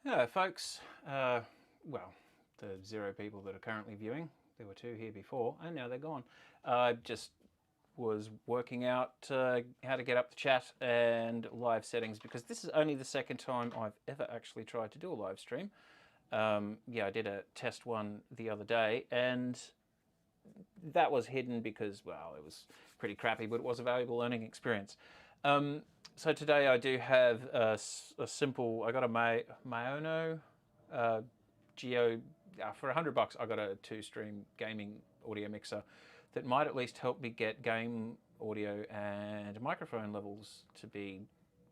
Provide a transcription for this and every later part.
Yeah, folks, well, the 0 people that are currently viewing, there were 2 here before, and now they're gone. Just was working out how to get up the chat and live settings, because this is only the second time I've ever actually tried to do a live stream. Yeah, I did a test one the other day, and that was hidden because, well, it was pretty crappy, but it was a valuable learning experience. So today I do have a simple, I got a Maono Geo, for $100 I got a 2-stream gaming audio mixer that might at least help me get game audio and microphone levels to be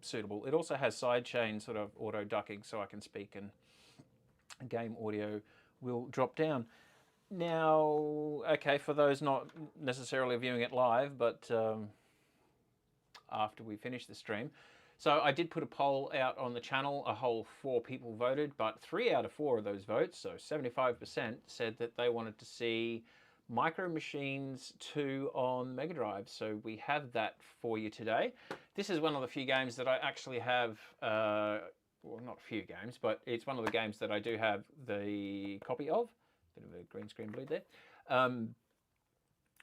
suitable. It also has sidechain sort of auto ducking, so I can speak and game audio will drop down. Now, okay, for those not necessarily viewing it live, but after we finish the stream. So I did put a poll out on the channel. A whole 4 people voted, but 3 out of 4 of those votes, so 75%, said that they wanted to see Micro Machines 2 on Mega Drive. So we have that for you today. This is one of the few games that I actually have, well, not few games, but it's one of the games that I do have the copy of. Bit of a green screen bleed there.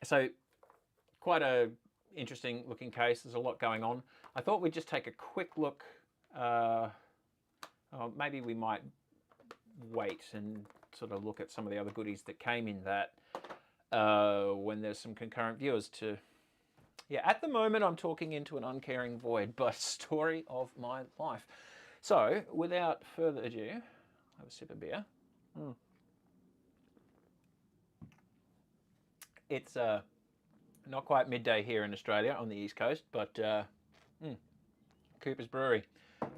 So quite a interesting looking case. There's a lot going on. I thought we'd just take a quick look. Maybe we might wait and sort of look at some of the other goodies that came in that when there's some concurrent viewers to... Yeah, at the moment I'm talking into an uncaring void, but story of my life. So without further ado, have a sip of beer. It's not quite midday here in Australia on the East Coast, but Cooper's Brewery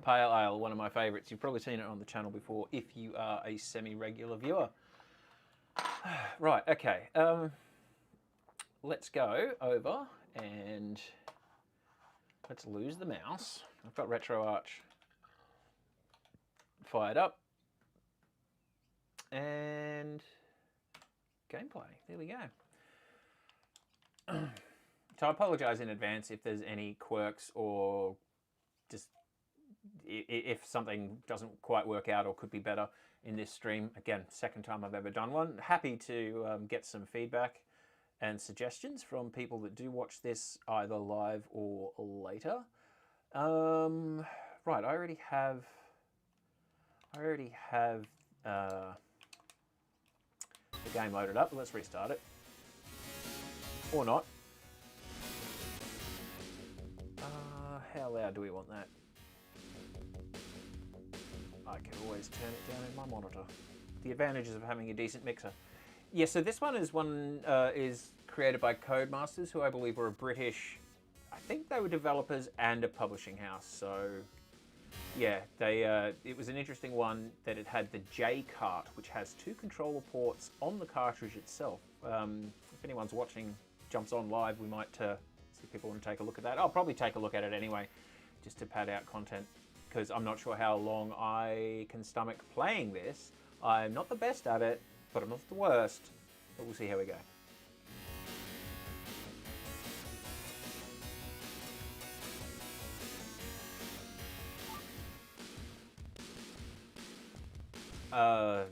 Pale Ale, one of my favourites. You've probably seen it on the channel before if you are a semi-regular viewer. Right, okay. Let's go over and let's lose the mouse. I've got RetroArch fired up. And gameplay, there we go. So I apologise in advance if there's any quirks or just if something doesn't quite work out or could be better in this stream. Again, second time I've ever done one. Happy to get some feedback and suggestions from people that do watch this either live or later. Right, I already have the game loaded up. Let's restart it. Or not. How loud do we want that? I can always turn it down in my monitor. The advantages of having a decent mixer. Yeah, so this one is created by Codemasters, who I believe were a British, I think they were developers and a publishing house. So yeah, it was an interesting one that it had the J cart, which has 2 controller ports on the cartridge itself. If anyone's watching, jumps on live, we might see if people want to take a look at that. I'll probably take a look at it anyway, just to pad out content, because I'm not sure how long I can stomach playing this. I'm not the best at it, but I'm not the worst, but we'll see how we go.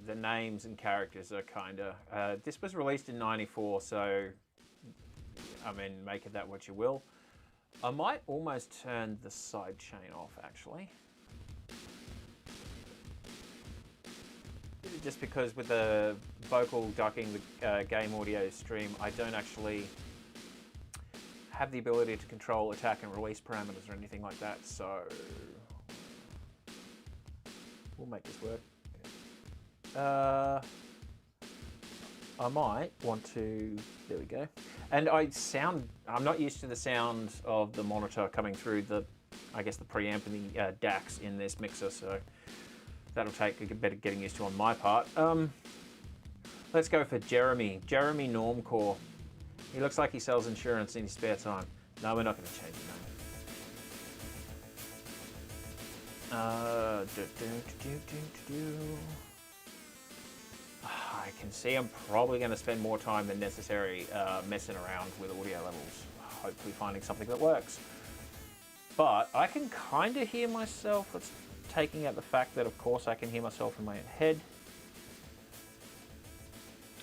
The names and characters are kinda... this was released in '94, so I mean, make of that what you will. I might almost turn the sidechain off, actually. Just because with the vocal ducking the game audio stream, I don't actually have the ability to control attack and release parameters or anything like that, so we'll make this work. I might want to, there we go. And I'm not used to the sound of the monitor coming through the, I guess the preamp and the DACs in this mixer, so that'll take a bit of getting used to on my part. Let's go for Jeremy Normcore. He looks like he sells insurance in his spare time. No, we're not going to change the name. I can see I'm probably going to spend more time than necessary messing around with audio levels, hopefully finding something that works. But I can kind of hear myself. Let's taking out the fact that, of course, I can hear myself in my head.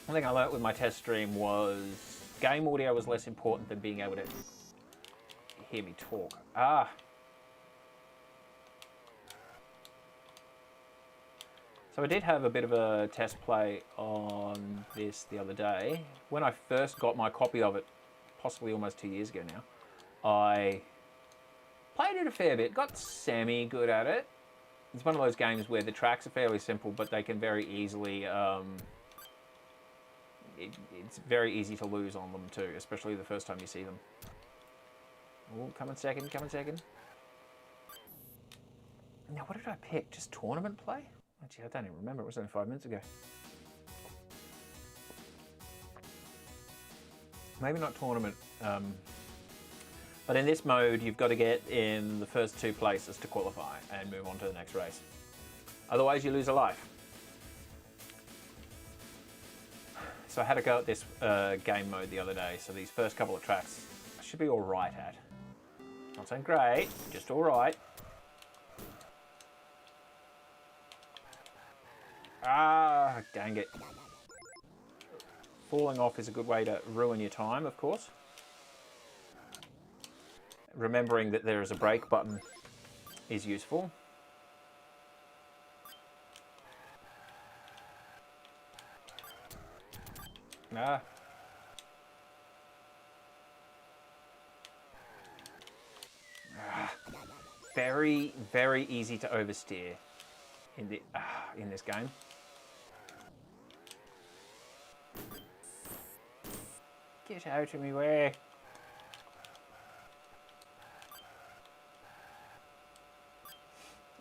One thing I learnt with my test stream was game audio was less important than being able to hear me talk. So I did have a bit of a test play on this the other day. When I first got my copy of it, possibly almost 2 years ago now, I played it a fair bit, got semi-good at it. It's one of those games where the tracks are fairly simple, but they can very easily... it's very easy to lose on them too, especially the first time you see them. Oh, come on second, come on second. Now, what did I pick? Just tournament play? Actually, I don't even remember. It was only 5 minutes ago. Maybe not tournament. But in this mode, you've got to get in the first 2 places to qualify and move on to the next race. Otherwise, you lose a life. So I had a go at this game mode the other day. So these first couple of tracks I should be all right at. Not saying great, just all right. Ah, dang it. Falling off is a good way to ruin your time, of course. Remembering that there is a brake button is useful. Very, very easy to oversteer in this game. Get out of my way.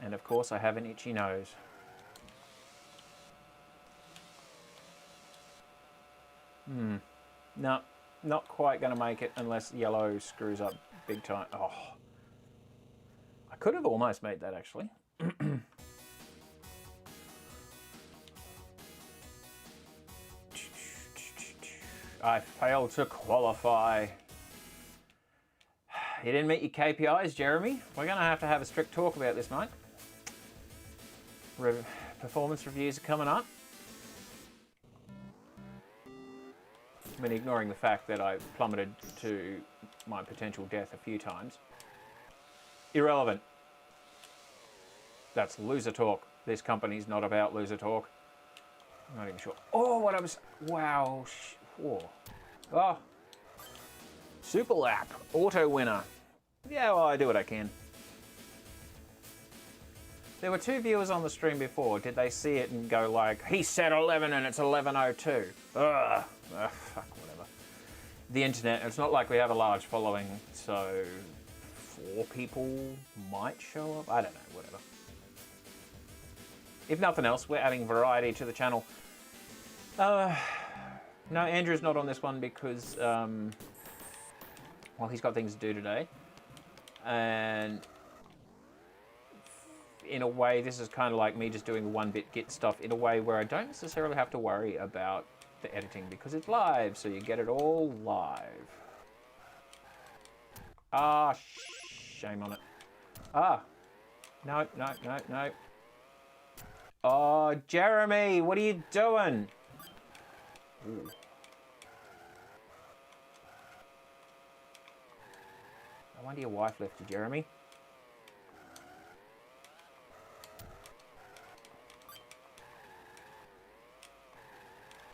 And of course I have an itchy nose. No, not quite going to make it unless yellow screws up big time. Oh, I could have almost made that actually. I failed to qualify. You didn't meet your KPIs, Jeremy. We're going to have a strict talk about this, mate. Performance reviews are coming up. I mean, ignoring the fact that I plummeted to my potential death a few times. Irrelevant. That's loser talk. This company's not about loser talk. I'm not even sure. Oh, what I was... Wow. Whoa. Oh. Super lap. Auto winner. Yeah, well, I do what I can. There were 2 viewers on the stream before. Did they see it and go like, he said 11 and it's 11:02. Ugh. Fuck, whatever. The internet, it's not like we have a large following, so 4 people might show up. I don't know, whatever. If nothing else, we're adding variety to the channel. No, Andrew's not on this one because, well, he's got things to do today. And in a way, this is kind of like me just doing 1-bit Git stuff in a way where I don't necessarily have to worry about the editing because it's live, so you get it all live. Ah, shame on it. Ah, no, no, no, no. Oh, Jeremy, what are you doing? Ooh. I wonder your wife left you, Jeremy.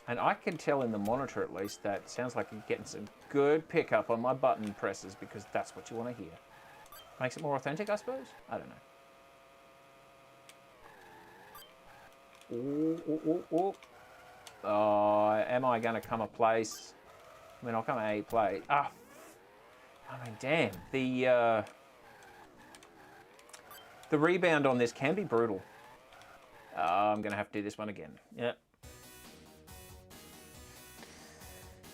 And I can tell in the monitor at least that sounds like you're getting some good pickup on my button presses because that's what you want to hear. Makes it more authentic, I suppose? I don't know. Ooh, ooh, ooh, ooh. Oh, am I going to come a place? I mean, I'll come a place. Ah, I mean, damn. The rebound on this can be brutal. I'm going to have to do this one again. Yeah.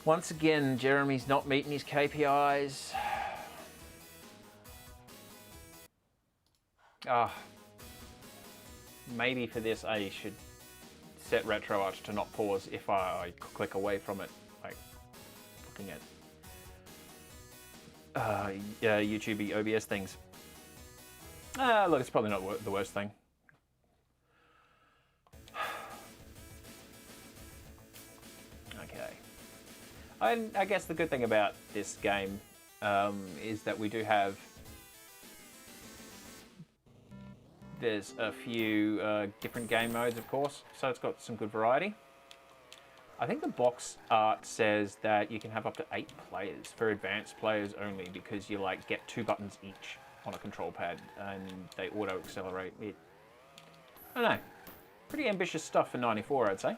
Once again, Jeremy's not meeting his KPIs. Maybe for this I should set RetroArch to not pause if I click away from it, like looking at YouTube OBS things. Look, it's probably not the worst thing. I guess the good thing about this game is that we do have... There's a few different game modes, of course, so it's got some good variety. I think the box art says that you can have up to 8 players for advanced players only, because you like get 2 buttons each on a control pad and they auto accelerate it. I don't know, pretty ambitious stuff for 94, I'd say.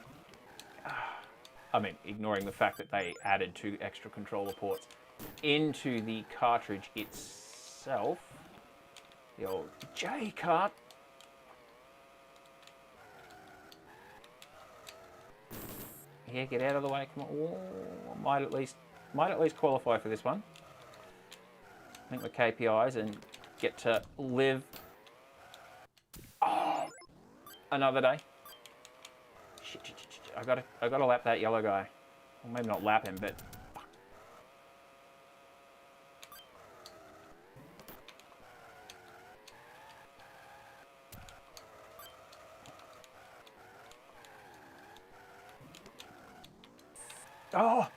I mean, ignoring the fact that they added 2 extra controller ports into the cartridge itself. The old J-cart. Yeah, get out of the way. Come on. Ooh, might at least qualify for this one. I think my KPIs and get to live another day. Shit. I gotta lap that yellow guy. Well, maybe not lap him, but oh!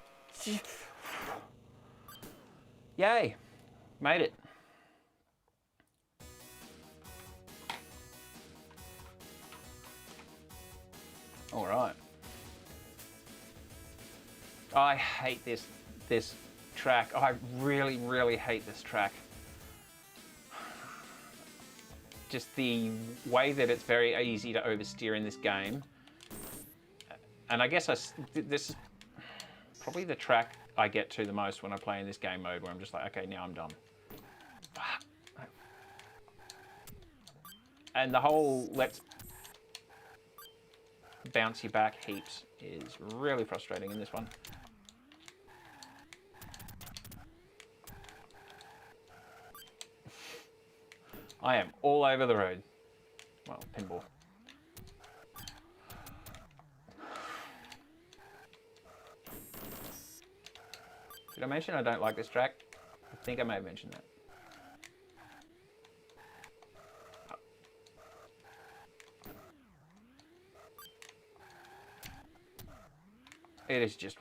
Yay! Made it. All right. I hate this track. I really hate this track. Just the way that it's very easy to oversteer in this game. And I guess this is probably the track I get to the most when I play in this game mode, where I'm just like, okay, now I'm done. And the whole let's bounce you back heaps is really frustrating in this one. I am all over the road. Well, pinball. Did I mention I don't like this track? I think I may have mentioned that. It is just...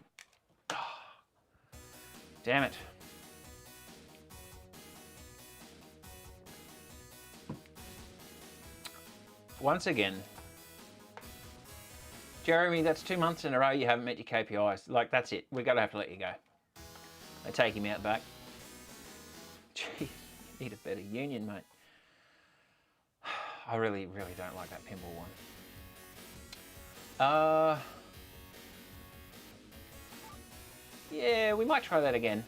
damn it. Once again, Jeremy, that's 2 months in a row you haven't met your KPIs. Like, that's it. We're going to have to let you go. They take him out back. Gee, you need a better union, mate. I really don't like that pinball one. Yeah, we might try that again.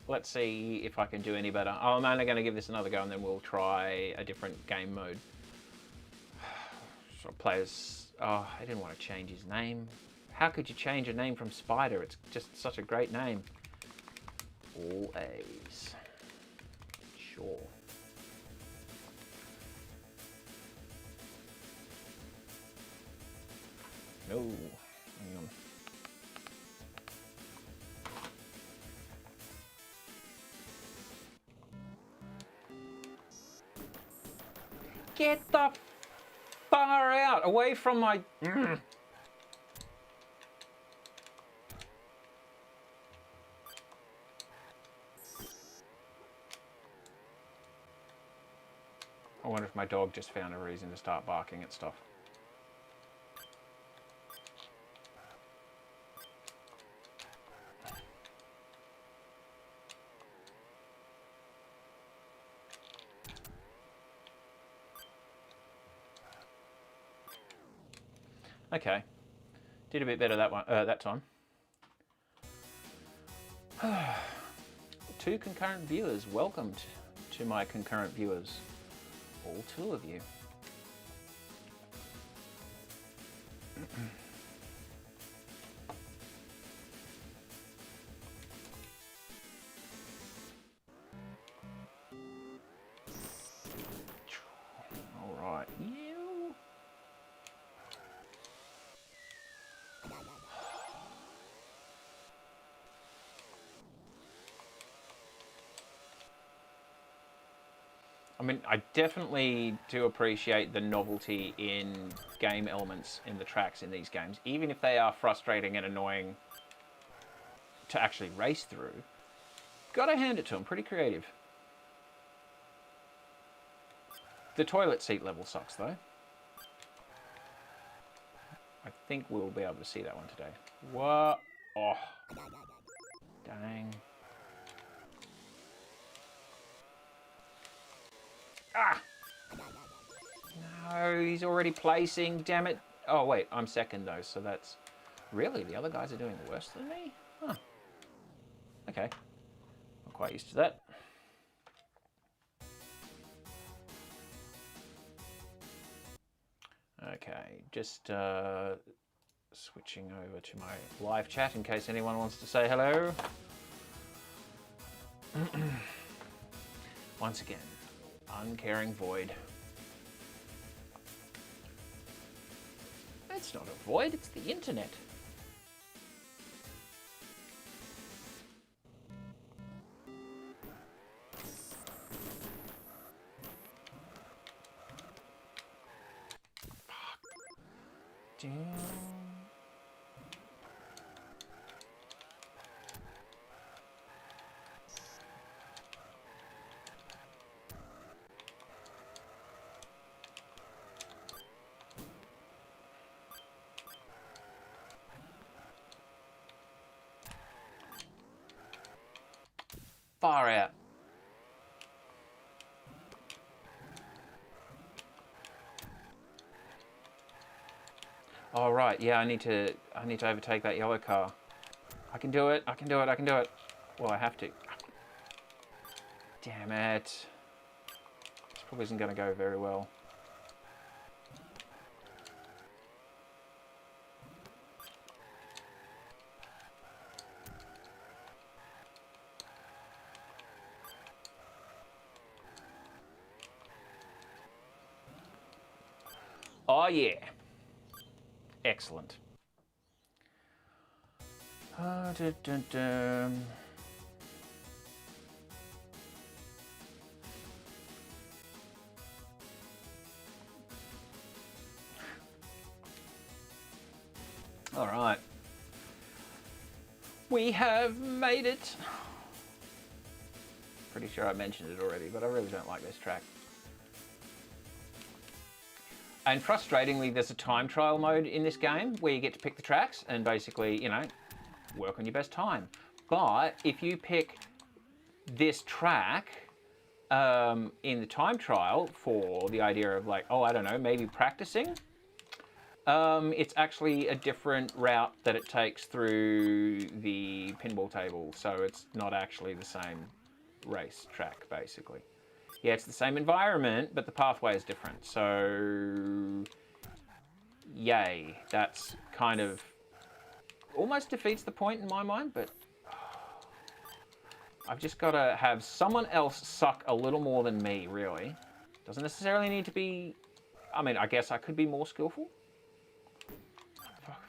Let's see if I can do any better. I'm only going to give this another go and then we'll try a different game mode. So players... oh, I didn't want to change his name. How could you change a name from Spider? It's just such a great name. All A's. Sure. No. Hang on. Get the far out, away from my... I wonder if my dog just found a reason to start barking at stuff. Okay, did a bit better that time. 2 concurrent viewers. Welcome to my concurrent viewers. All 2 of you. All right. I mean, I definitely do appreciate the novelty in game elements in the tracks in these games, even if they are frustrating and annoying to actually race through. Gotta hand it to them, pretty creative. The toilet seat level sucks though. I think we'll be able to see that one today. What? Oh. Dang. Ah! No, he's already placing, damn it. Oh wait, I'm second though, so that's... Really? The other guys are doing worse than me? Huh. Okay. I'm quite used to that. Okay, just switching over to my live chat in case anyone wants to say hello. Once again, uncaring void. It's not a void, it's the internet. Damn. Far out. Oh right, yeah, I need to overtake that yellow car. I can do it, I can do it, I can do it. Well, I have to. Damn it. This probably isn't going to go very well. Oh yeah. Excellent. Dun, dun, dun. All right. We have made it. Pretty sure I mentioned it already, but I really don't like this track. And frustratingly, there's a time trial mode in this game where you get to pick the tracks and basically, you know, work on your best time. But if you pick this track in the time trial for the idea of like, oh, I don't know, maybe practicing, it's actually a different route that it takes through the pinball table. So it's not actually the same race track, basically. Yeah, it's the same environment, but the pathway is different. So, yay. That's kind of almost defeats the point in my mind, but I've just got to have someone else suck a little more than me, really. Doesn't necessarily need to be... I mean, I guess I could be more skillful. Fuck.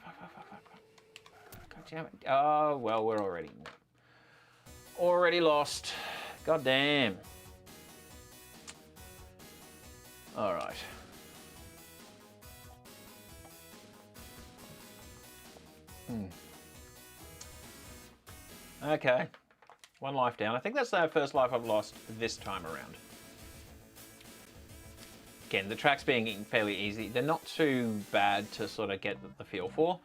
God damn it. Oh, well, we're already lost. God damn. All right. Okay. One life down. I think that's the first life I've lost this time around. Again, the tracks being fairly easy. They're not too bad to sort of get the feel for.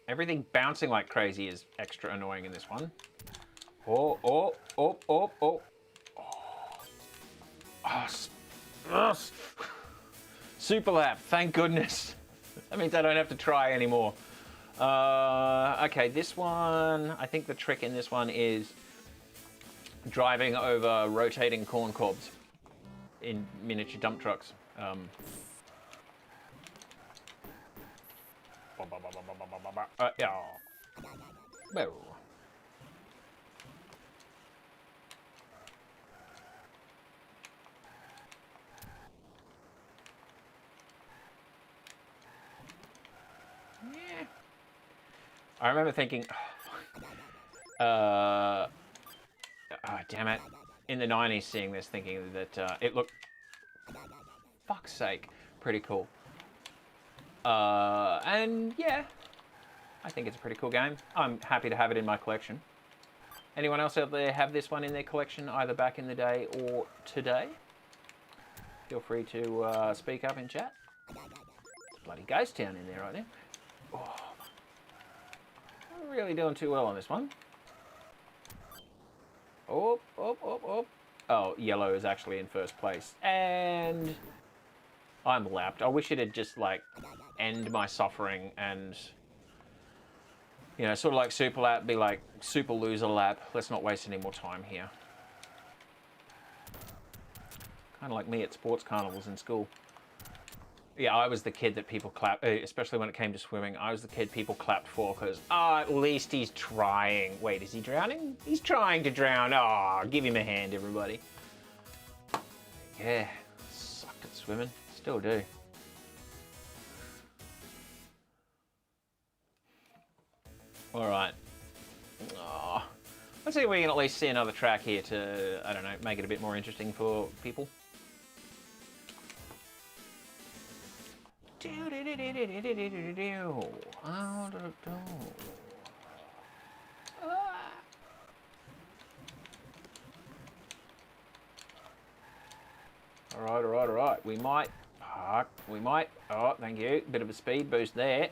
Everything bouncing like crazy is extra annoying in this one. Oh. Super lap, thank goodness. That means I don't have to try anymore. Okay, this one, I think the trick in this one is driving over rotating corn cobs in miniature dump trucks. Yeah. Well. Yeah. I remember thinking, oh, damn it, in the 90s seeing this, thinking that it looked, fuck's sake, pretty cool. And yeah, I think it's a pretty cool game. I'm happy to have it in my collection. Anyone else out there have this one in their collection, either back in the day or today? Feel free to speak up in chat. Bloody ghost town in there right now. Oh, I'm really doing too well on this one. Oh, oh, oh, oh. Oh, yellow is actually in first place. And I'm lapped. I wish it had just, like, end my suffering and, you know, sort of like super lap, be like super loser lap. Let's not waste any more time here. Kind of like me at sports carnivals in school. Yeah, I was the kid that people clapped, especially when it came to swimming. I was the kid people clapped for because, at least he's trying. Wait, is he drowning? He's trying to drown. Oh, give him a hand, everybody. Yeah, sucked at swimming. Still do. All right. Oh, let's see if we can at least see another track here to, I don't know, make it a bit more interesting for people. All right. We might park. We might. Oh, thank you. Bit of a speed boost there.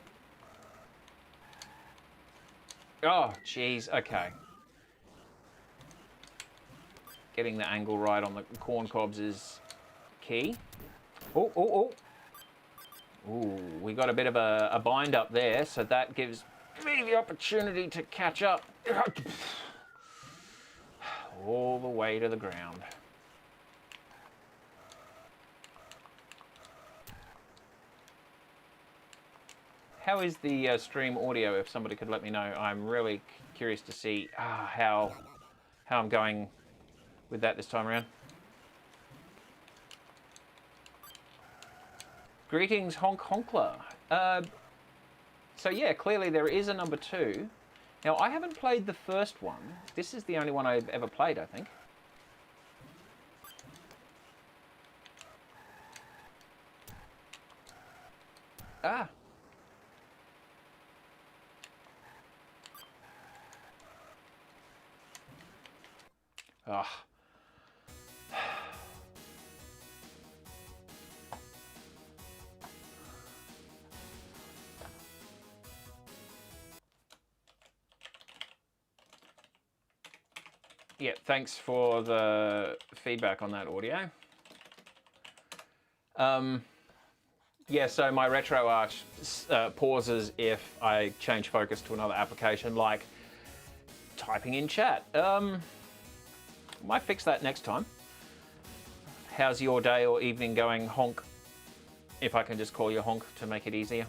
Oh, jeez. Okay. Getting the angle right on the corn cobs is key. Oh. Ooh, we got a bit of a bind up there, so that gives me the opportunity to catch up. All the way to the ground. How is the stream audio, if somebody could let me know? I'm really curious to see how I'm going with that this time around. Greetings, Honk Honkler. So yeah, clearly there is a number 2. Now, I haven't played the first one. This is the only one I've ever played, I think. Ah. Ah. Yeah, thanks for the feedback on that audio. Yeah, so my RetroArch pauses if I change focus to another application, like typing in chat. Might fix that next time. How's your day or evening going, Honk? If I can just call you Honk to make it easier.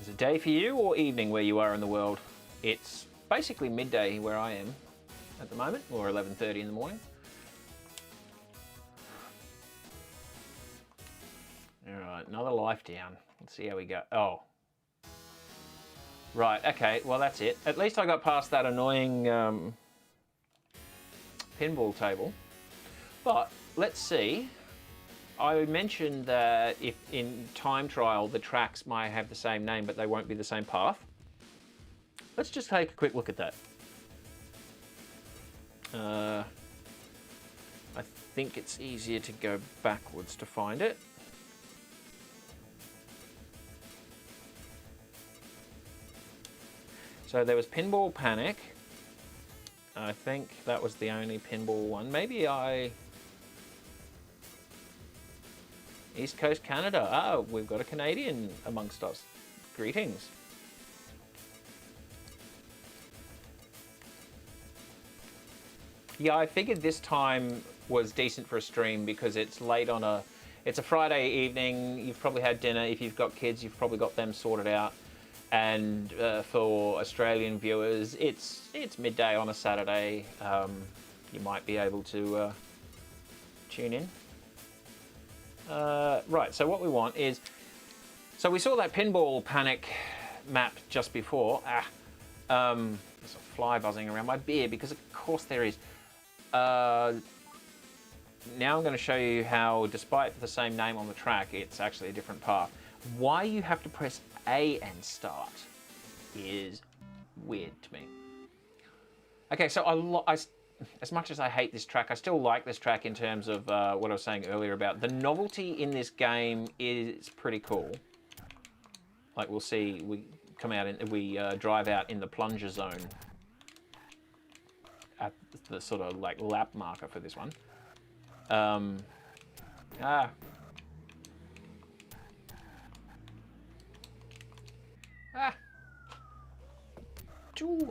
Is it day for you or evening where you are in the world? It's basically midday where I am at the moment, or 11:30 in the morning. All right, another life down. Let's see how we go. Oh. Right, okay, well that's it. At least I got past that annoying pinball table. But let's see. I mentioned that if in time trial the tracks might have the same name but they won't be the same path. Let's just take a quick look at that. I think it's easier to go backwards to find it. So there was Pinball Panic. I think that was the only pinball one. Maybe East Coast Canada. Oh, we've got a Canadian amongst us. Greetings. Yeah, I figured this time was decent for a stream because it's late on it's a Friday evening. You've probably had dinner. If you've got kids, you've probably got them sorted out. And for Australian viewers, it's midday on a Saturday. You might be able to tune in. Right, so what we want is... So we saw that Pinball Panic map just before. There's a fly buzzing around my beard because of course there is. now I'm going to show you how, despite the same name on the track, it's actually a different path. Why you have to press A and start is weird to me. Okay, so as much as I hate this track, I still like this track in terms of what I was saying earlier about the novelty in this game is pretty cool. Like we'll see, we come out and we drive out in the plunger zone at the sort of like lap marker for this one.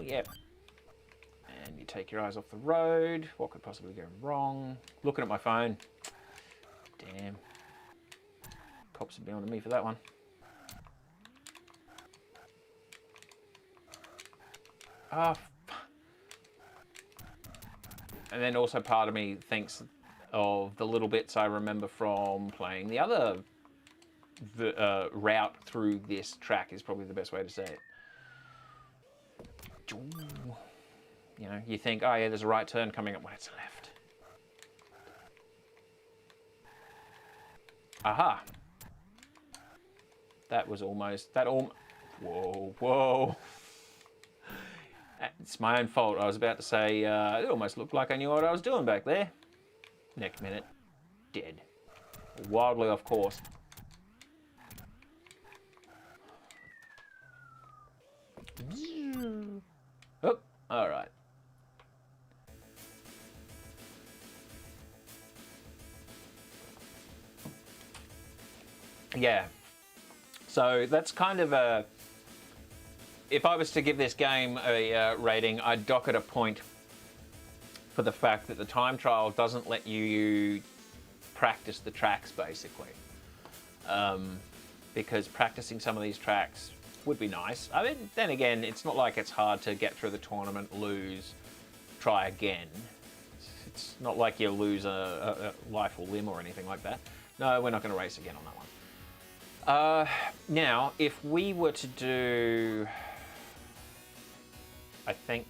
Yep. And you take your eyes off the road. What could possibly go wrong? Looking at my phone. Damn. Cops would be on to me for that one. And then also part of me thinks of the little bits I remember from playing the other route through this track is probably the best way to say it. You know, you think, oh yeah, there's a right turn coming up when it's left. Aha. That was almost, whoa. It's my own fault. I was about to say, it almost looked like I knew what I was doing back there. Next minute, dead. Wildly off course. Oh, all right. Yeah. So that's kind of a... If I was to give this game a rating, I'd dock it a point for the fact that the time trial doesn't let you practice the tracks, basically. Because practicing some of these tracks would be nice. I mean, then again, it's not like it's hard to get through the tournament, lose, try again. It's not like you lose a life or limb or anything like that. No, we're not going to race again on that one. Now, if we were to do... I think...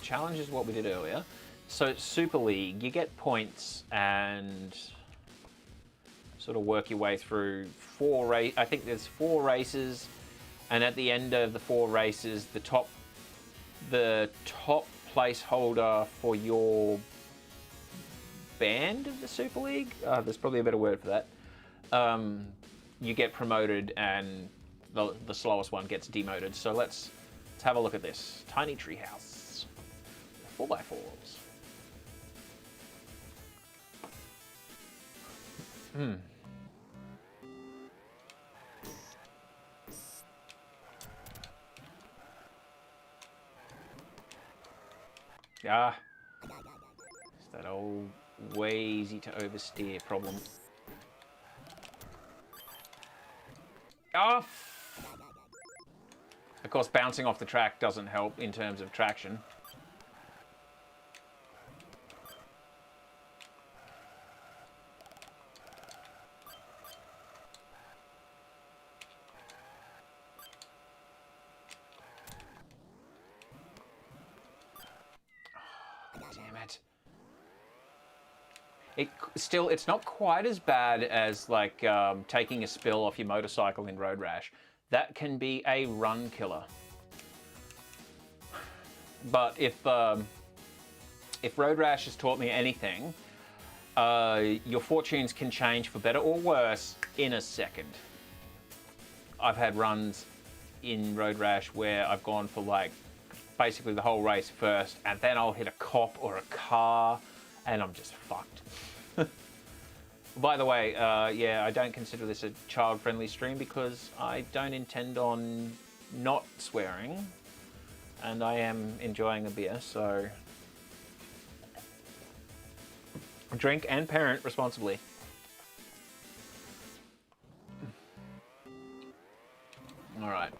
challenge is what we did earlier. So Super League, you get points and sort of work your way through I think there's 4 races, and at the end of the 4 races, the top placeholder for your band of the Super League, there's probably a better word for that, you get promoted and the slowest one gets demoted. So let's have a look at this. Tiny treehouse, 4x4s. Ah, it's that old way easy to oversteer problem. Ah! Of course, bouncing off the track doesn't help in terms of traction. It's not quite as bad as like taking a spill off your motorcycle in Road Rash. That can be a run killer. But if Road Rash has taught me anything, your fortunes can change for better or worse in a second. I've had runs in Road Rash where I've gone for like basically the whole race first, and then I'll hit a cop or a car, and I'm just fucked. By the way, yeah, I don't consider this a child-friendly stream because I don't intend on not swearing, and I am enjoying a beer, so drink and parent responsibly. All right.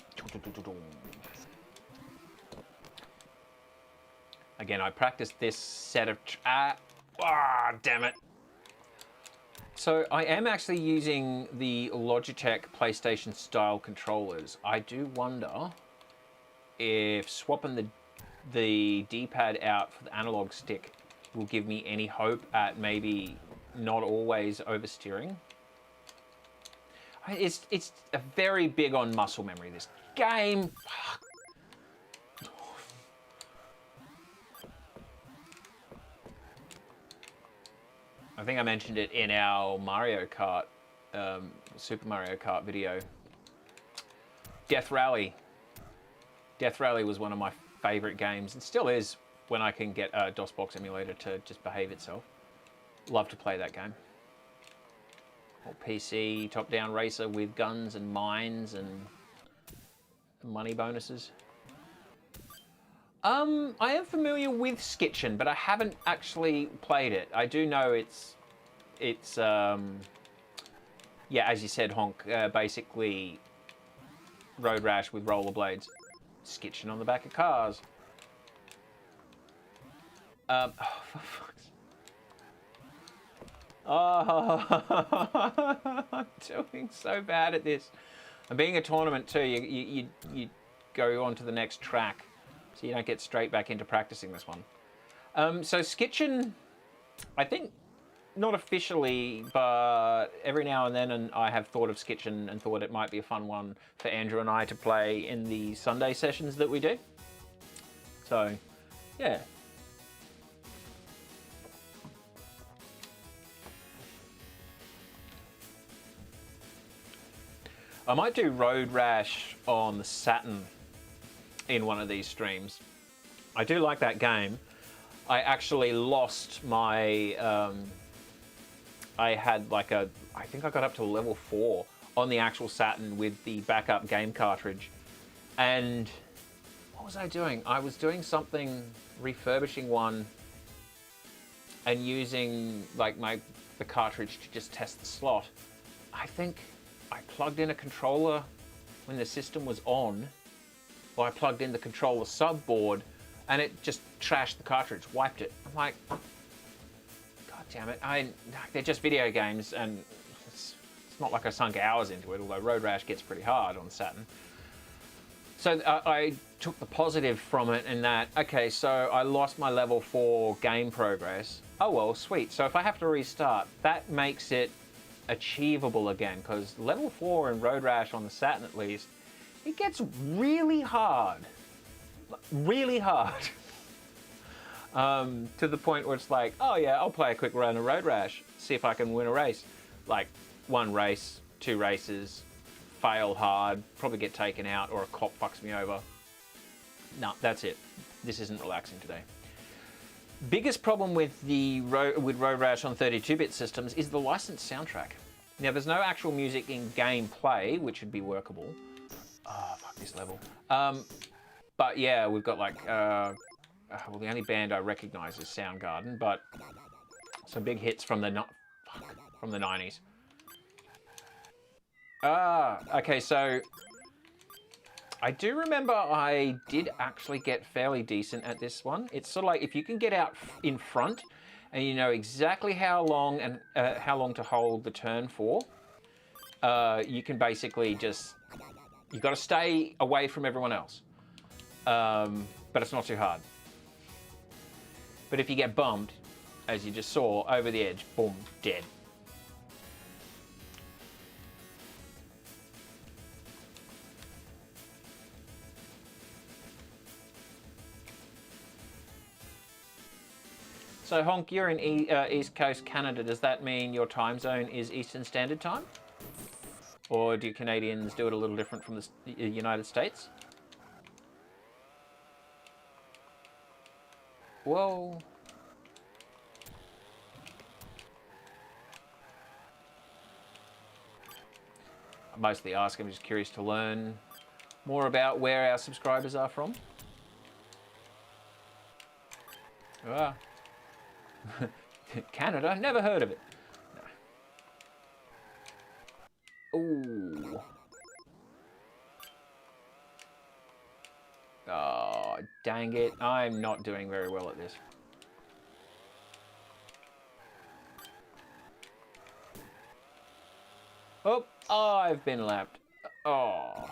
Again, I practiced this set of... damn it. So I am actually using the Logitech PlayStation style controllers. I do wonder if swapping the D-pad out for the analog stick will give me any hope at maybe not always oversteering. It's a very big on muscle memory, this game. I think I mentioned it in our Mario Kart, Super Mario Kart video. Death Rally. Death Rally was one of my favorite games, and still is when I can get a DOSBox emulator to just behave itself. Love to play that game. Or PC, top-down racer with guns and mines and money bonuses. I am familiar with Skitchin, but I haven't actually played it. I do know it's yeah, as you said, Honk, basically Road Rash with rollerblades. Skitchin on the back of cars. Oh, for fuck's sake. Oh, I'm doing so bad at this. And being a tournament too, you go on to the next track, so you don't get straight back into practicing this one. So Skitchin, I think, not officially, but every now and then, and I have thought of Skitchin and thought it might be a fun one for Andrew and I to play in the Sunday sessions that we do. So, yeah. I might do Road Rash on the Saturn in one of these streams. I do like that game. I actually lost my... I had like I think I got up to level 4 on the actual Saturn with the backup game cartridge. And what was I doing? I was doing something, refurbishing one and using like the cartridge to just test the slot. I think I plugged in a controller when the system was on, or I plugged in the controller subboard and it just trashed the cartridge, wiped it. I'm like, God damn it. They're just video games, and it's not like I sunk hours into it, although Road Rash gets pretty hard on Saturn. So I took the positive from it in that, okay, so I lost my level 4 game progress. Oh well, sweet. So if I have to restart, that makes it achievable again, because level 4 in Road Rash on the Saturn at least, it gets really hard. Really hard. To the point where it's like, oh yeah, I'll play a quick run of Road Rash, see if I can win a race. Like, 1 race, 2 races, fail hard, probably get taken out, or a cop fucks me over. No, that's it. This isn't relaxing today. Biggest problem with Road Rash on 32-bit systems is the licensed soundtrack. Now, there's no actual music in gameplay, which would be workable. Oh, fuck this level. But yeah, we've got like, well, the only band I recognise is Soundgarden, but some big hits from the 90s. Okay, so I do remember I did actually get fairly decent at this one. It's sort of like if you can get out in front and you know exactly how long to hold the turn for, you can basically just, you've got to stay away from everyone else. But it's not too hard. But if you get bumped, as you just saw, over the edge, boom, dead. So Honk, you're in East Coast Canada. Does that mean your time zone is Eastern Standard Time? Or do Canadians do it a little different from the United States? Whoa. I mostly ask, I'm just curious to learn more about where our subscribers are from. Ah. Canada, never heard of it. No. Ooh. Oh, dang it. I'm not doing very well at this. Oh, I've been lapped. Oh.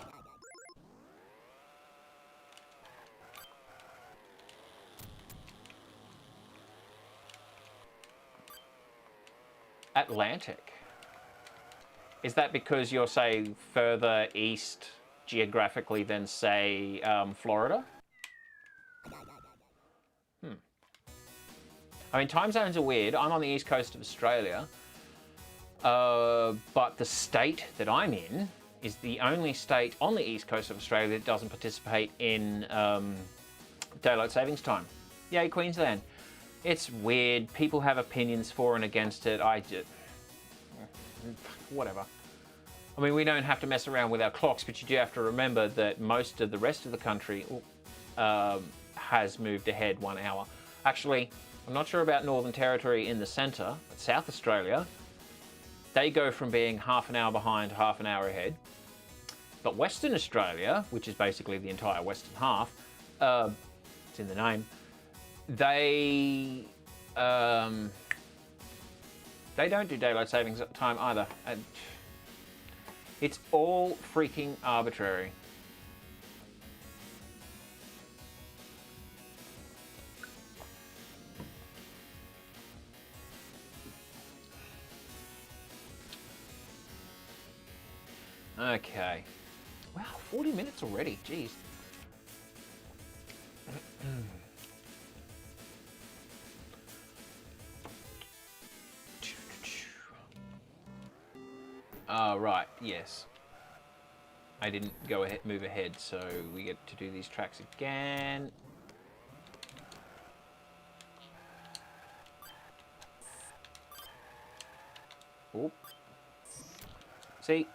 Atlantic. Is that because you're, say, further east geographically than, say, Florida? I mean, time zones are weird. I'm on the east coast of Australia, but the state that I'm in is the only state on the east coast of Australia that doesn't participate in daylight savings time. Yay, Queensland. It's weird. People have opinions for and against it. I just... whatever. I mean, we don't have to mess around with our clocks, but you do have to remember that most of the rest of the country has moved ahead 1 hour. Actually, I'm not sure about Northern Territory in the centre, but South Australia, they go from being half an hour behind to half an hour ahead. But Western Australia, which is basically the entire western half, it's in the name, they don't do daylight savings time either. It's all freaking arbitrary. Okay. Wow, 40 minutes already, jeez. Right, yes. I didn't go ahead, move ahead, so we get to do these tracks again. Oop. See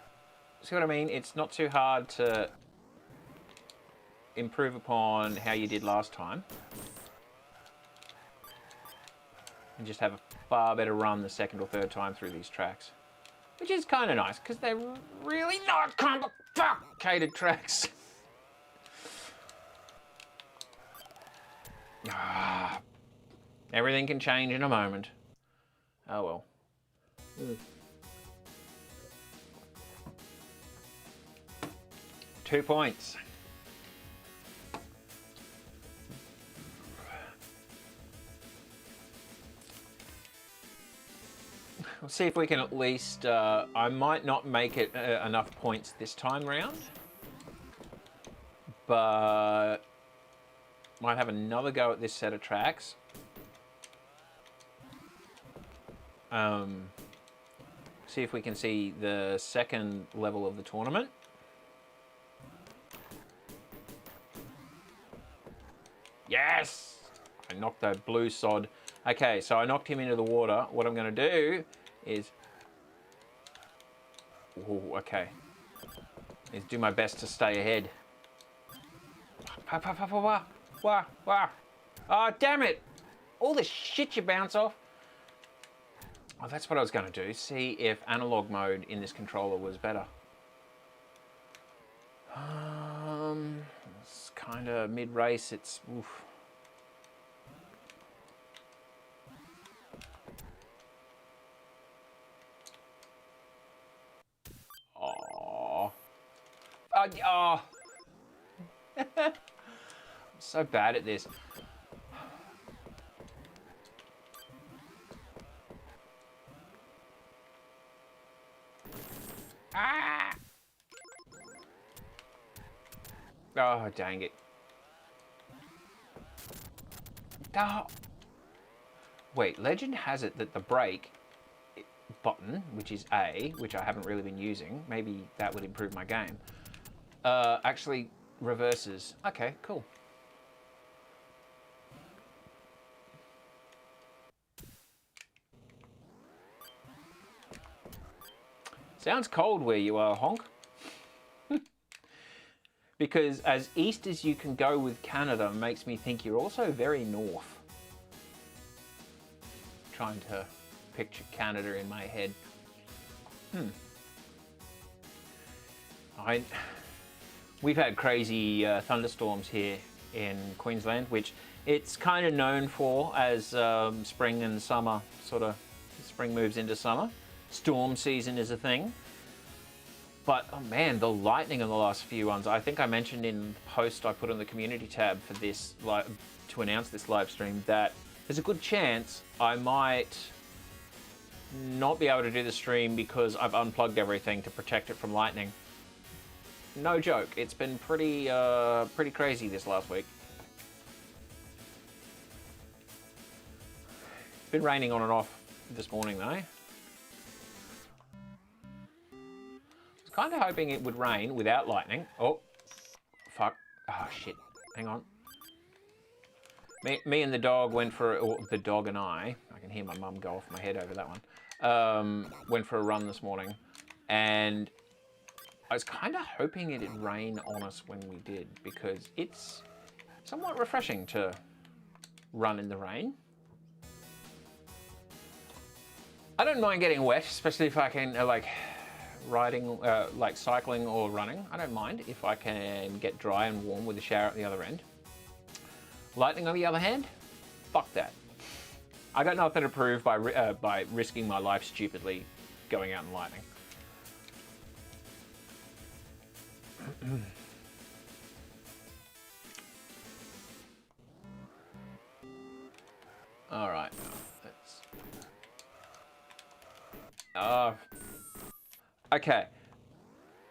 what I mean? It's not too hard to improve upon how you did last time. And just have a far better run the second or third time through these tracks. Which is kind of nice, because they're really not complicated tracks. Everything can change in a moment. Oh well. 2 points. We'll see if we can at least... I might not make it enough points this time round, but might have another go at this set of tracks. See if we can see the second level of the tournament. Yes! I knocked that blue sod. Okay, so I knocked him into the water. What I'm going to do is... Ooh, okay. Is do my best to stay ahead. Oh, damn it! All this shit you bounce off. Oh, that's what I was going to do. See if analog mode in this controller was better. It's kind of mid-race. It's... oof. Oh. I'm so bad at this. Ah! Oh, dang it. Oh. Wait, legend has it that the brake button, which is A, which I haven't really been using, maybe that would improve my game, actually reverses. Okay, cool. Sounds cold where you are, honk. Because as east as you can go with Canada makes me think you're also very north. Trying to picture Canada in my head. We've had crazy thunderstorms here in Queensland, which it's kind of known for as spring and summer, sort of spring moves into summer. Storm season is a thing. But, oh man, the lightning in the last few ones. I think I mentioned in the post I put on the community tab for this, to announce this live stream, that there's a good chance I might not be able to do the stream because I've unplugged everything to protect it from lightning. No joke, it's been pretty crazy this last week. It's been raining on and off this morning though. I was kind of hoping it would rain without lightning. Oh, fuck. Oh, shit. Hang on. Me and the dog went for, or the dog and I can hear my mum go off my head over that one, went for a run this morning, and I was kind of hoping it'd rain on us when we did, because it's somewhat refreshing to run in the rain. I don't mind getting wet, especially if I can, like, riding, like cycling or running. I don't mind if I can get dry and warm with a shower at the other end. Lightning, on the other hand, fuck that. I got nothing to prove by risking my life stupidly going out in lightning. All right, let's. Okay,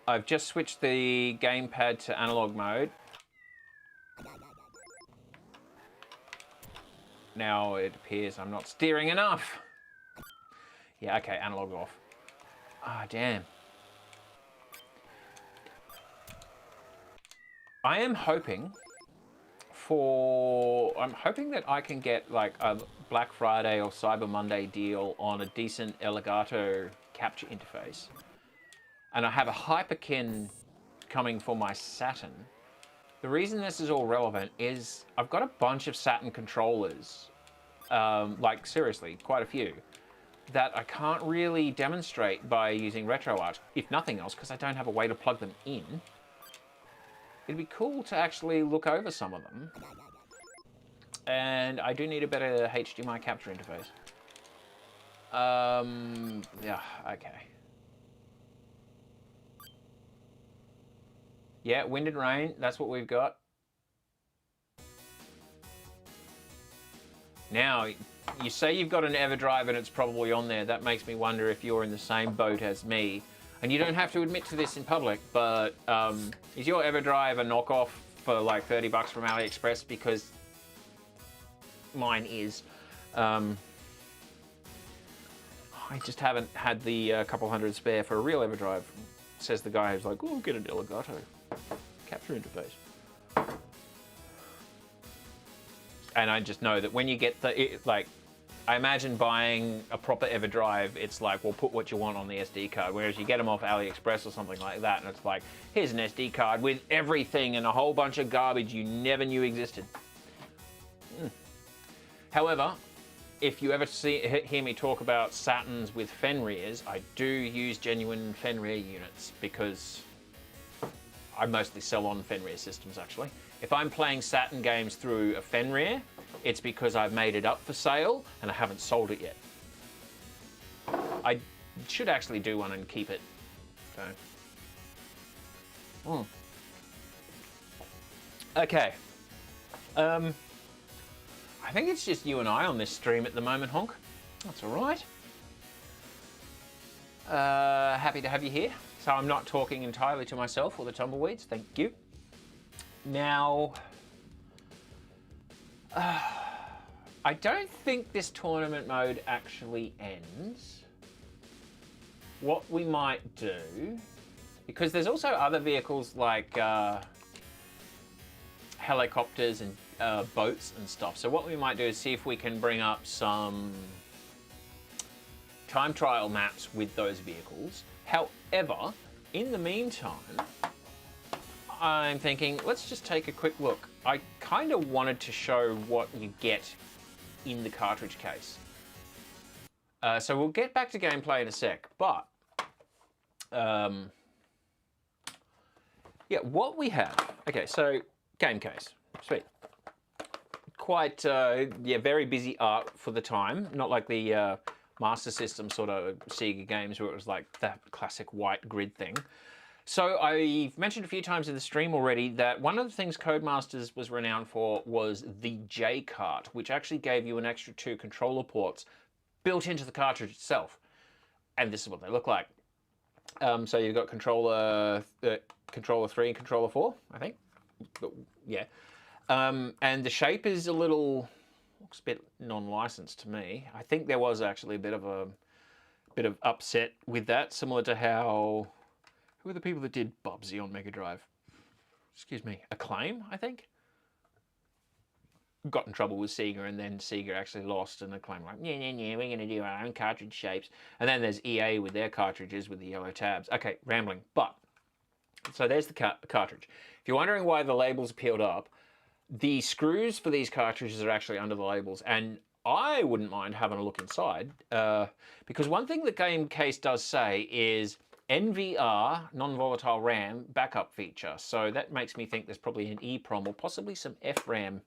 I've just switched the gamepad to analog mode. Now it appears I'm not steering enough. Yeah, okay, analog off. Ah, damn. I'm hoping that I can get like a Black Friday or Cyber Monday deal on a decent Elgato capture interface. And I have a Hyperkin coming for my Saturn. The reason this is all relevant is I've got a bunch of Saturn controllers, like seriously, quite a few, that I can't really demonstrate by using RetroArch, if nothing else, because I don't have a way to plug them in. It'd be cool to actually look over some of them. And I do need a better HDMI capture interface. Yeah, okay. Yeah, wind and rain, that's what we've got. Now, you say you've got an EverDrive and it's probably on there. That makes me wonder if you're in the same boat as me. And you don't have to admit to this in public, but is your EverDrive a knockoff for like 30 bucks from AliExpress? Because mine is. I just haven't had the couple hundred spare for a real EverDrive, says the guy who's like, oh, get an Elgato capture interface. And I just know that when you get like, I imagine buying a proper EverDrive, it's like, well, put what you want on the SD card. Whereas you get them off AliExpress or something like that, and it's like, here's an SD card with everything and a whole bunch of garbage you never knew existed. However, if you ever hear me talk about Saturns with Fenriers, I do use genuine Fenrir units because I mostly sell on Fenrir systems, actually. If I'm playing Saturn games through a Fenrir, it's because I've made it up for sale and I haven't sold it yet. I should actually do one and keep it. So. Okay. I think it's just you and I on this stream at the moment, Honk. That's all right. Happy to have you here. So I'm not talking entirely to myself or the tumbleweeds. Thank you. Now, I don't think this tournament mode actually ends. What we might do, because there's also other vehicles like helicopters and boats and stuff. So what we might do is see if we can bring up some time trial maps with those vehicles. However, in the meantime, I'm thinking, let's just take a quick look. I kind of wanted to show what you get in the cartridge case. So we'll get back to gameplay in a sec, but yeah, what we have, okay, so game case, sweet. Quite, yeah, very busy art for the time, not like the Master System sort of Sega games where it was like that classic white grid thing. So I've mentioned a few times in the stream already that one of the things Codemasters was renowned for was the J cart, which actually gave you an extra 2 controller ports built into the cartridge itself. and this is what they look like. So you've got controller 3 and controller 4, I think. But, yeah. And the shape is a little, looks a bit non-licensed to me. I think there was actually a bit of upset with that, similar to how, who were the people that did Bubsy on Mega Drive? Excuse me, Acclaim, I think? Got in trouble with Sega, and then Sega actually lost, and Acclaim like, yeah, we're going to do our own cartridge shapes. And then there's EA with their cartridges with the yellow tabs. Okay, rambling. But, so there's the cartridge. If you're wondering why the labels are peeled up, the screws for these cartridges are actually under the labels, and I wouldn't mind having a look inside, because one thing the game case does say is NVR, non-volatile RAM, backup feature. So that makes me think there's probably an EEPROM or possibly some FRAM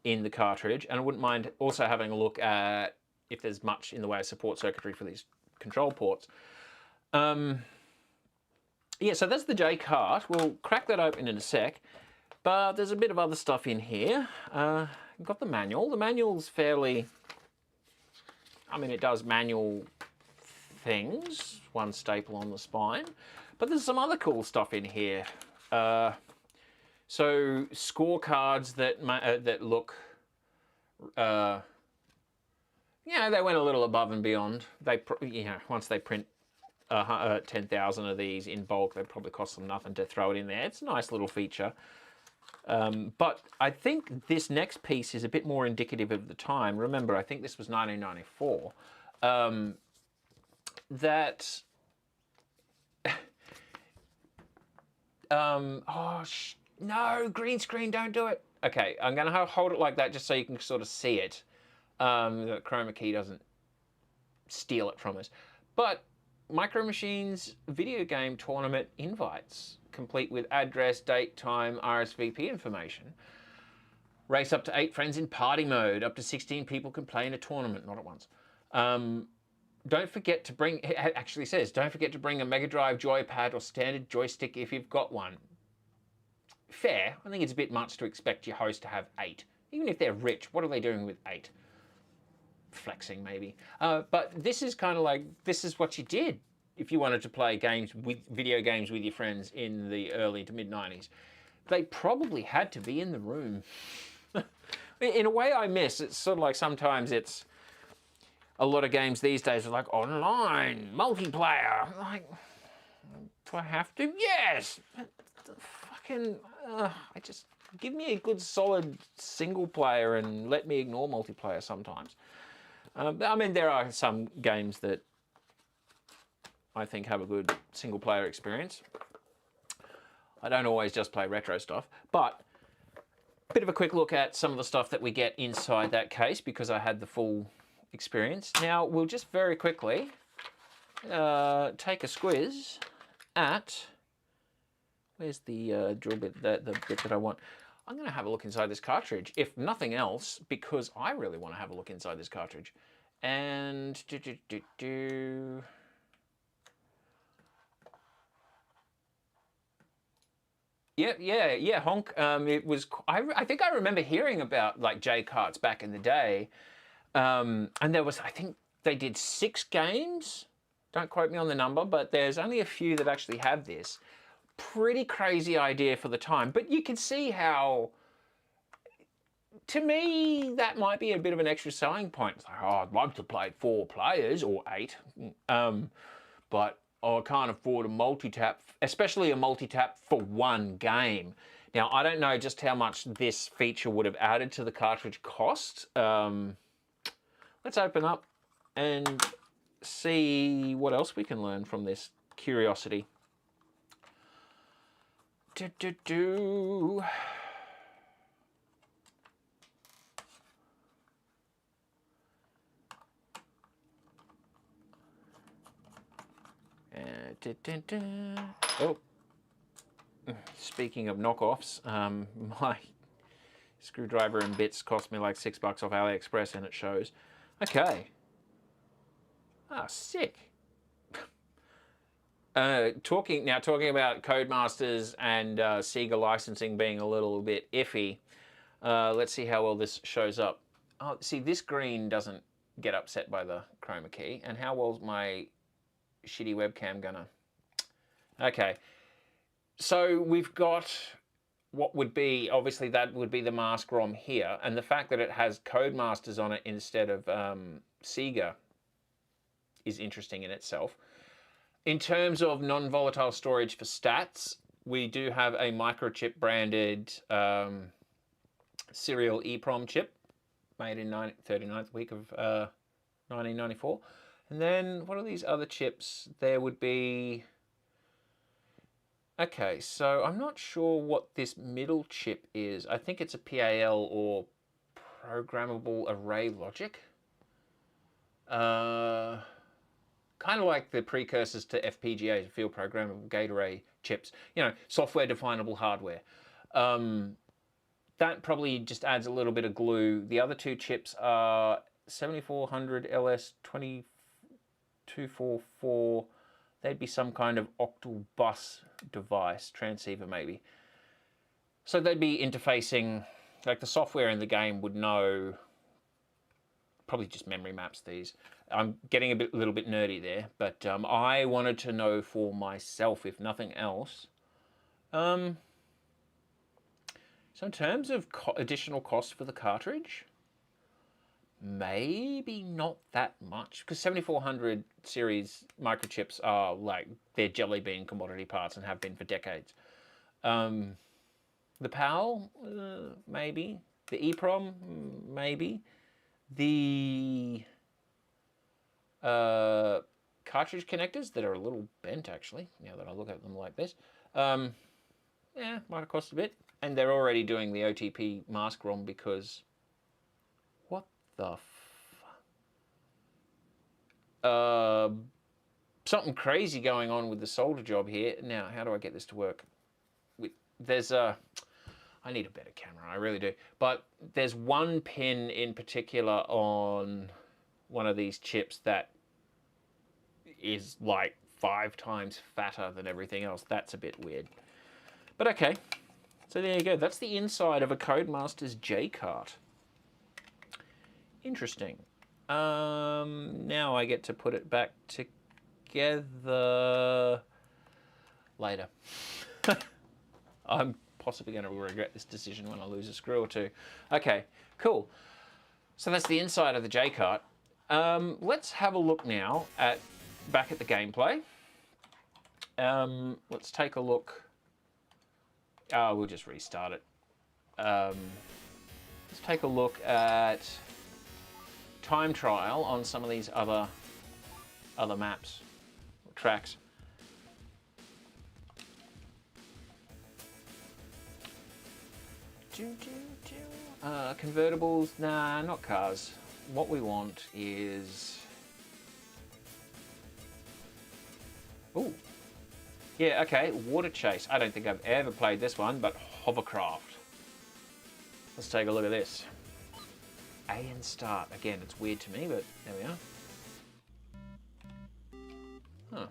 in the cartridge, and I wouldn't mind also having a look at if there's much in the way of support circuitry for these control ports. Yeah, so that's the J cart. We'll crack that open in a sec, but there's a bit of other stuff in here. Got the manual. The manual's fairly, I mean, it does manual things, one staple on the spine, but there's some other cool stuff in here. So scorecards that look, yeah, they went a little above and beyond. They, once they print 10,000 of these in bulk, they probably cost them nothing to throw it in there. It's a nice little feature. But I think this next piece is a bit more indicative of the time. Remember, I think this was 1994. No, green screen, don't do it. Okay, I'm going to hold it like that just so you can sort of see it. The chroma key doesn't steal it from us. But Micro Machines video game tournament invites, complete with address, date, time, RSVP information. Race up to 8 friends in party mode. Up to 16 people can play in a tournament, not at once. Don't forget to bring, it actually says, don't forget to bring a Mega Drive joypad or standard joystick if you've got one. Fair. I think it's a bit much to expect your host to have 8. Even if they're rich, what are they doing with 8? Flexing, maybe. But this is kind of like, this is what you did if you wanted to play video games with your friends in the early to mid-90s. They probably had to be in the room. In a way I miss, it's sort of like sometimes it's, a lot of games these days are like online, multiplayer. Like, do I have to? Yes! Fucking, I just, give me a good solid single player and let me ignore multiplayer sometimes. I mean, there are some games that I think have a good single player experience. I don't always just play retro stuff, but a bit of a quick look at some of the stuff that we get inside that case because I had the full experience. Now, we'll just very quickly take a squiz at, where's the drill bit, the bit that I want. I'm going to have a look inside this cartridge, if nothing else, because I really want to have a look inside this cartridge. And yeah, honk. It was. I think I remember hearing about like J carts back in the day, and there was. I think they did 6 games. Don't quote me on the number, but there's only a few that actually have this. Pretty crazy idea for the time, but you can see how, to me, that might be a bit of an extra selling point. It's like, oh, I'd love to play 4 players or 8, but I can't afford a multi-tap, especially a multi-tap for one game. Now, I don't know just how much this feature would have added to the cartridge cost. Let's open up and see what else we can learn from this curiosity. Oh, speaking of knockoffs, my screwdriver and bits cost me like $6 off AliExpress, and it shows. Okay. Ah, sick. Talking about Codemasters and Sega licensing being a little bit iffy. Let's see how well this shows up. Oh, see, this green doesn't get upset by the chroma key, and how well's my shitty webcam gunner. Okay, so we've got what would be, obviously that would be the mask ROM here, and the fact that it has Codemasters on it instead of Sega is interesting in itself. In terms of non-volatile storage for stats, we do have a microchip branded serial EEPROM chip made in 39th week of 1994. And then what are these other chips? There would be... Okay, so I'm not sure what this middle chip is. I think it's a PAL or programmable array logic. Kind of like the precursors to FPGAs, field programmable gate array chips. You know, software definable hardware. That probably just adds a little bit of glue. The other two chips are 7400 LS2244. They'd be some kind of octal bus device, transceiver maybe. So they'd be interfacing, like the software in the game would know, probably just memory maps these. I'm getting a little bit nerdy there, but I wanted to know for myself, if nothing else. So in terms of additional cost for the cartridge, maybe not that much, because 7400 series microchips are like, they're jelly bean commodity parts and have been for decades. The PAL, maybe. The EEPROM, maybe. The cartridge connectors that are a little bent, actually, now that I look at them like this, yeah, might have cost a bit. And they're already doing the OTP mask ROM because what the something crazy going on with the solder job here. Now, how do I get this to work? There's a... I need a better camera, I really do. But there's one pin in particular on one of these chips that is like 5 times fatter than everything else. That's a bit weird. But okay, so there you go. That's the inside of a Codemasters J-Cart. Interesting. Now I get to put it back together later. I'm possibly going to regret this decision when I lose a screw or two. Okay, cool. So that's the inside of the J-Cart. Let's have a look now back at the gameplay. Let's take a look. We'll just restart it. Let's take a look at time trial on some of these other maps, tracks. Convertibles, nah, not cars. What we want is... Ooh. Yeah, okay, Water Chase. I don't think I've ever played this one, but Hovercraft. Let's take a look at this. A and start. Again, it's weird to me, but there we are. Huh.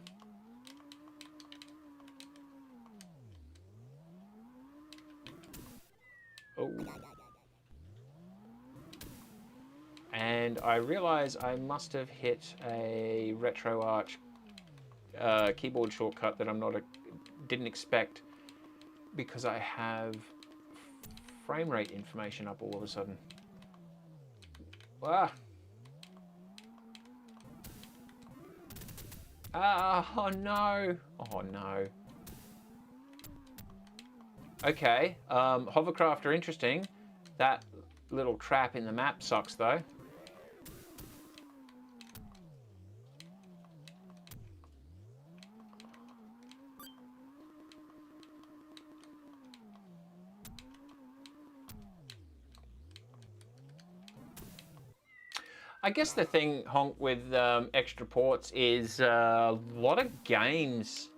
Oh. And I realize I must have hit a RetroArch keyboard shortcut that didn't expect, because I have frame rate information up all of a sudden. Ah! Oh no! Oh no. Okay, Hovercraft are interesting. That little trap in the map sucks though. I guess the thing, Honk, with extra ports is a lot of games,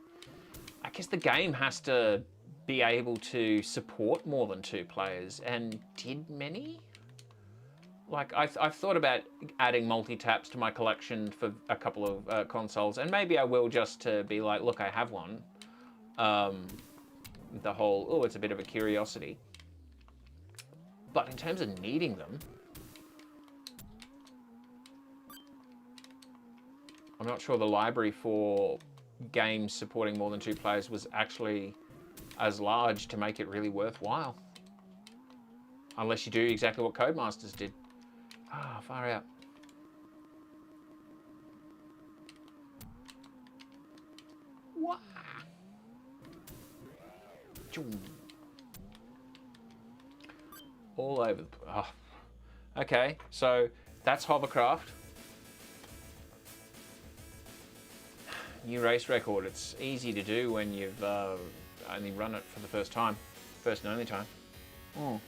I guess the game has to be able to support more than 2 players, and did many? Like, I've thought about adding multi-taps to my collection for a couple of consoles, and maybe I will, just to be like, look, I have one. The whole, oh, it's a bit of a curiosity. But in terms of needing them, I'm not sure the library for games supporting more than 2 players was actually as large to make it really worthwhile. Unless you do exactly what Codemasters did. Ah, far out. What? All over the... Oh. Okay, so that's hovercraft. New race record. It's easy to do when you've only run it for the first time. First and only time. Oh.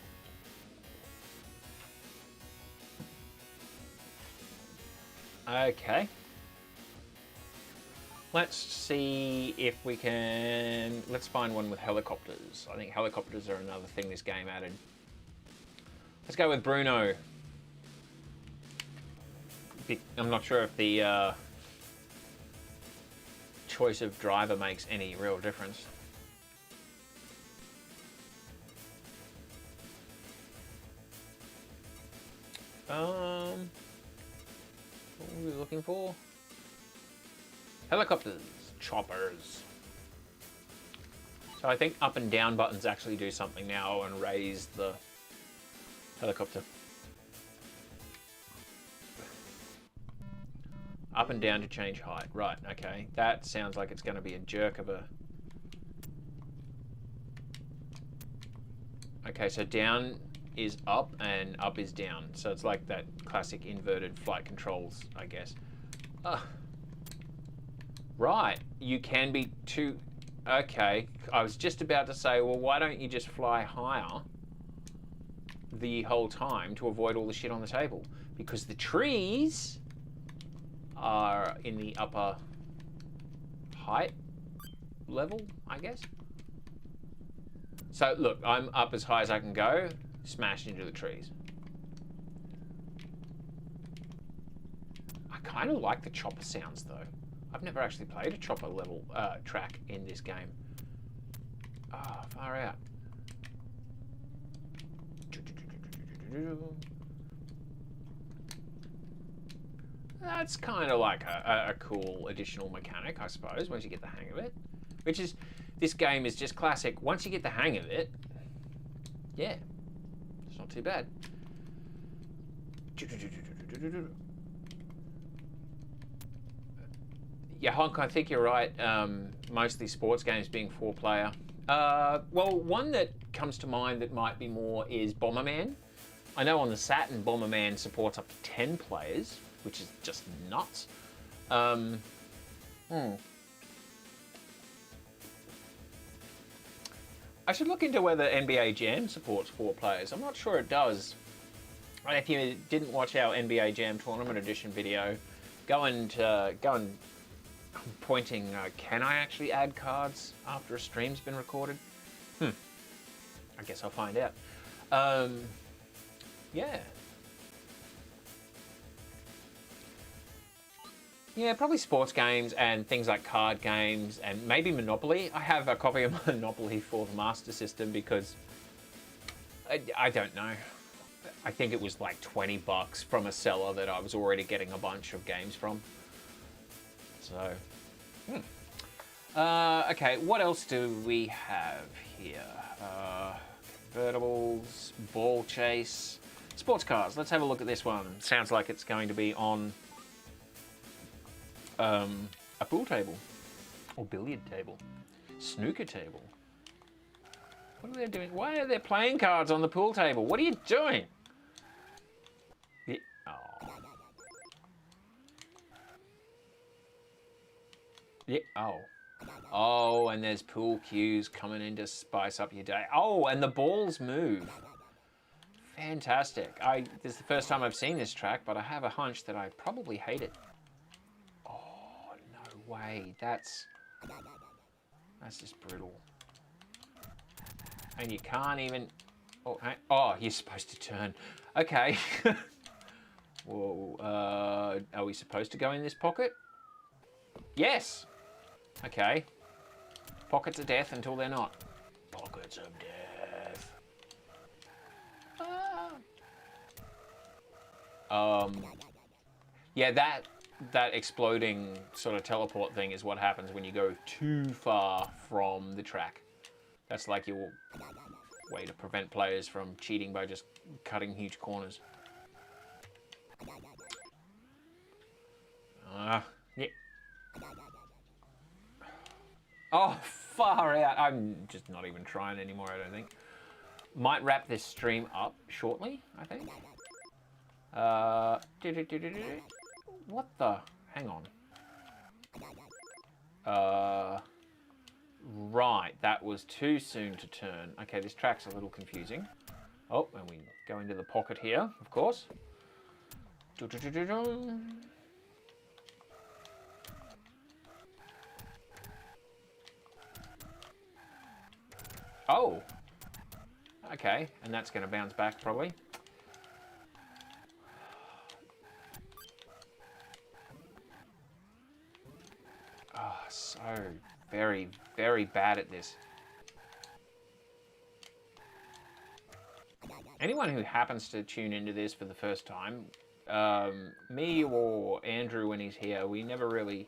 Okay. Let's see if we can... Let's find one with helicopters. I think helicopters are another thing this game added. Let's go with Bruno. I'm not sure if the choice of driver makes any real difference. What were we looking for? Helicopters, choppers. So I think up and down buttons actually do something now and raise the helicopter. Up and down to change height. Right, okay. That sounds like it's going to be a jerk of a... Okay, so down is up and up is down. So it's like that classic inverted flight controls, I guess. Right, you can be too... Okay, I was just about to say, well, why don't you just fly higher the whole time to avoid all the shit on the table? Because the trees are in the upper height level, I guess. So look, I'm up as high as I can go, smashed into the trees. I kind of like the chopper sounds though. I've never actually played a chopper level track in this game. Ah, oh, far out. That's kind of like a cool additional mechanic, I suppose, once you get the hang of it. Which is, this game is just classic. Once you get the hang of it, yeah, it's not too bad. Yeah, Honk, I think you're right. Mostly sports games being 4-player. Well, one that comes to mind that might be more is Bomberman. I know on the Saturn, Bomberman supports up to 10 players, which is just nuts. I should look into whether NBA Jam supports 4 players. I'm not sure it does. If you didn't watch our NBA Jam Tournament Edition video, go and I'm pointing, can I actually add cards after a stream's been recorded? I guess I'll find out. Yeah. Yeah, probably sports games and things like card games and maybe Monopoly. I have a copy of Monopoly for the Master System because I don't know. I think it was like $20 from a seller that I was already getting a bunch of games from. So, okay, what else do we have here? Convertibles, ball chase, sports cars. Let's have a look at this one. Sounds like it's going to be on a pool table or billiard table, snooker table. What are they doing? Why are there playing cards on the pool table? What are you doing? Yeah. Oh. Yeah. Oh. Oh, and there's pool cues coming in to spice up your day. Oh, and the balls move. Fantastic. This is the first time I've seen this track, but I have a hunch that I probably hate it. Oh, no way. That's just brutal. And you can't even... Oh, you're supposed to turn. Okay. Whoa. Are we supposed to go in this pocket? Yes. Okay. Pockets of death until they're not. Pockets of death. Yeah, that exploding sort of teleport thing is what happens when you go too far from the track. That's like your way to prevent players from cheating by just cutting huge corners. Yeah. Oh, far out. I'm just not even trying anymore, I don't think. Might wrap this stream up shortly, I think. What the? Hang on. Right, that was too soon to turn. Okay, this track's a little confusing. Oh, and we go into the pocket here, of course. Oh! Okay, and that's going to bounce back probably. Oh, so very, very bad at this. Anyone who happens to tune into this for the first time, me or Andrew when he's here, we never really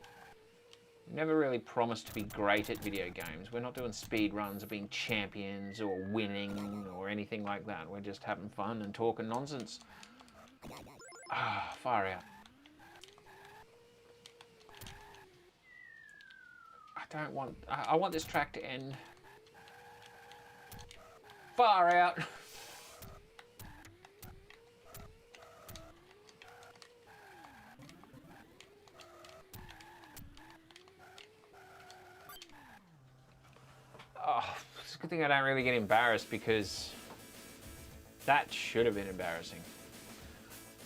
promised to be great at video games. We're not doing speed runs or being champions or winning or anything like that. We're just having fun and talking nonsense. Ah, far out. I want this track to end. Far out. Oh, it's a good thing I don't really get embarrassed because that should have been embarrassing.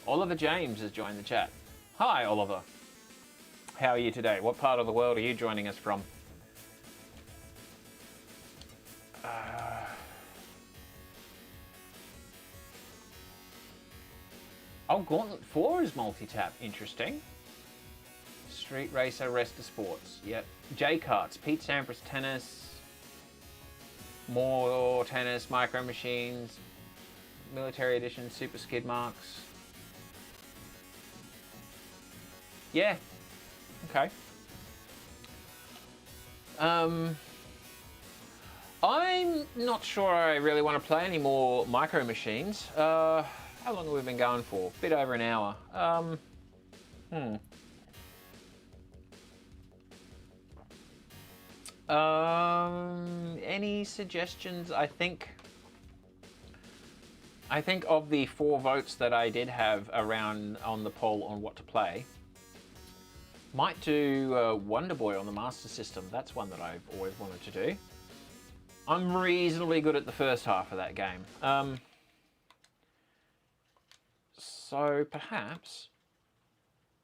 Oliver James has joined the chat. Hi, Oliver. How are you today? What part of the world are you joining us from? Oh, Gauntlet 4 is multi-tap. Interesting. Street Racer, Rest of Sports. Yep. J-Karts, Pete Sampras Tennis, more tennis, Micro Machines, Military Edition, Super Skid Marks. Yeah. Okay. I'm not sure I really want to play any more Micro Machines. How long have we been going for? A bit over an hour. Any suggestions? I think of the 4 votes that I did have around on the poll on what to play, might do Wonder Boy on the Master System. That's one that I've always wanted to do. I'm reasonably good at the first half of that game. So perhaps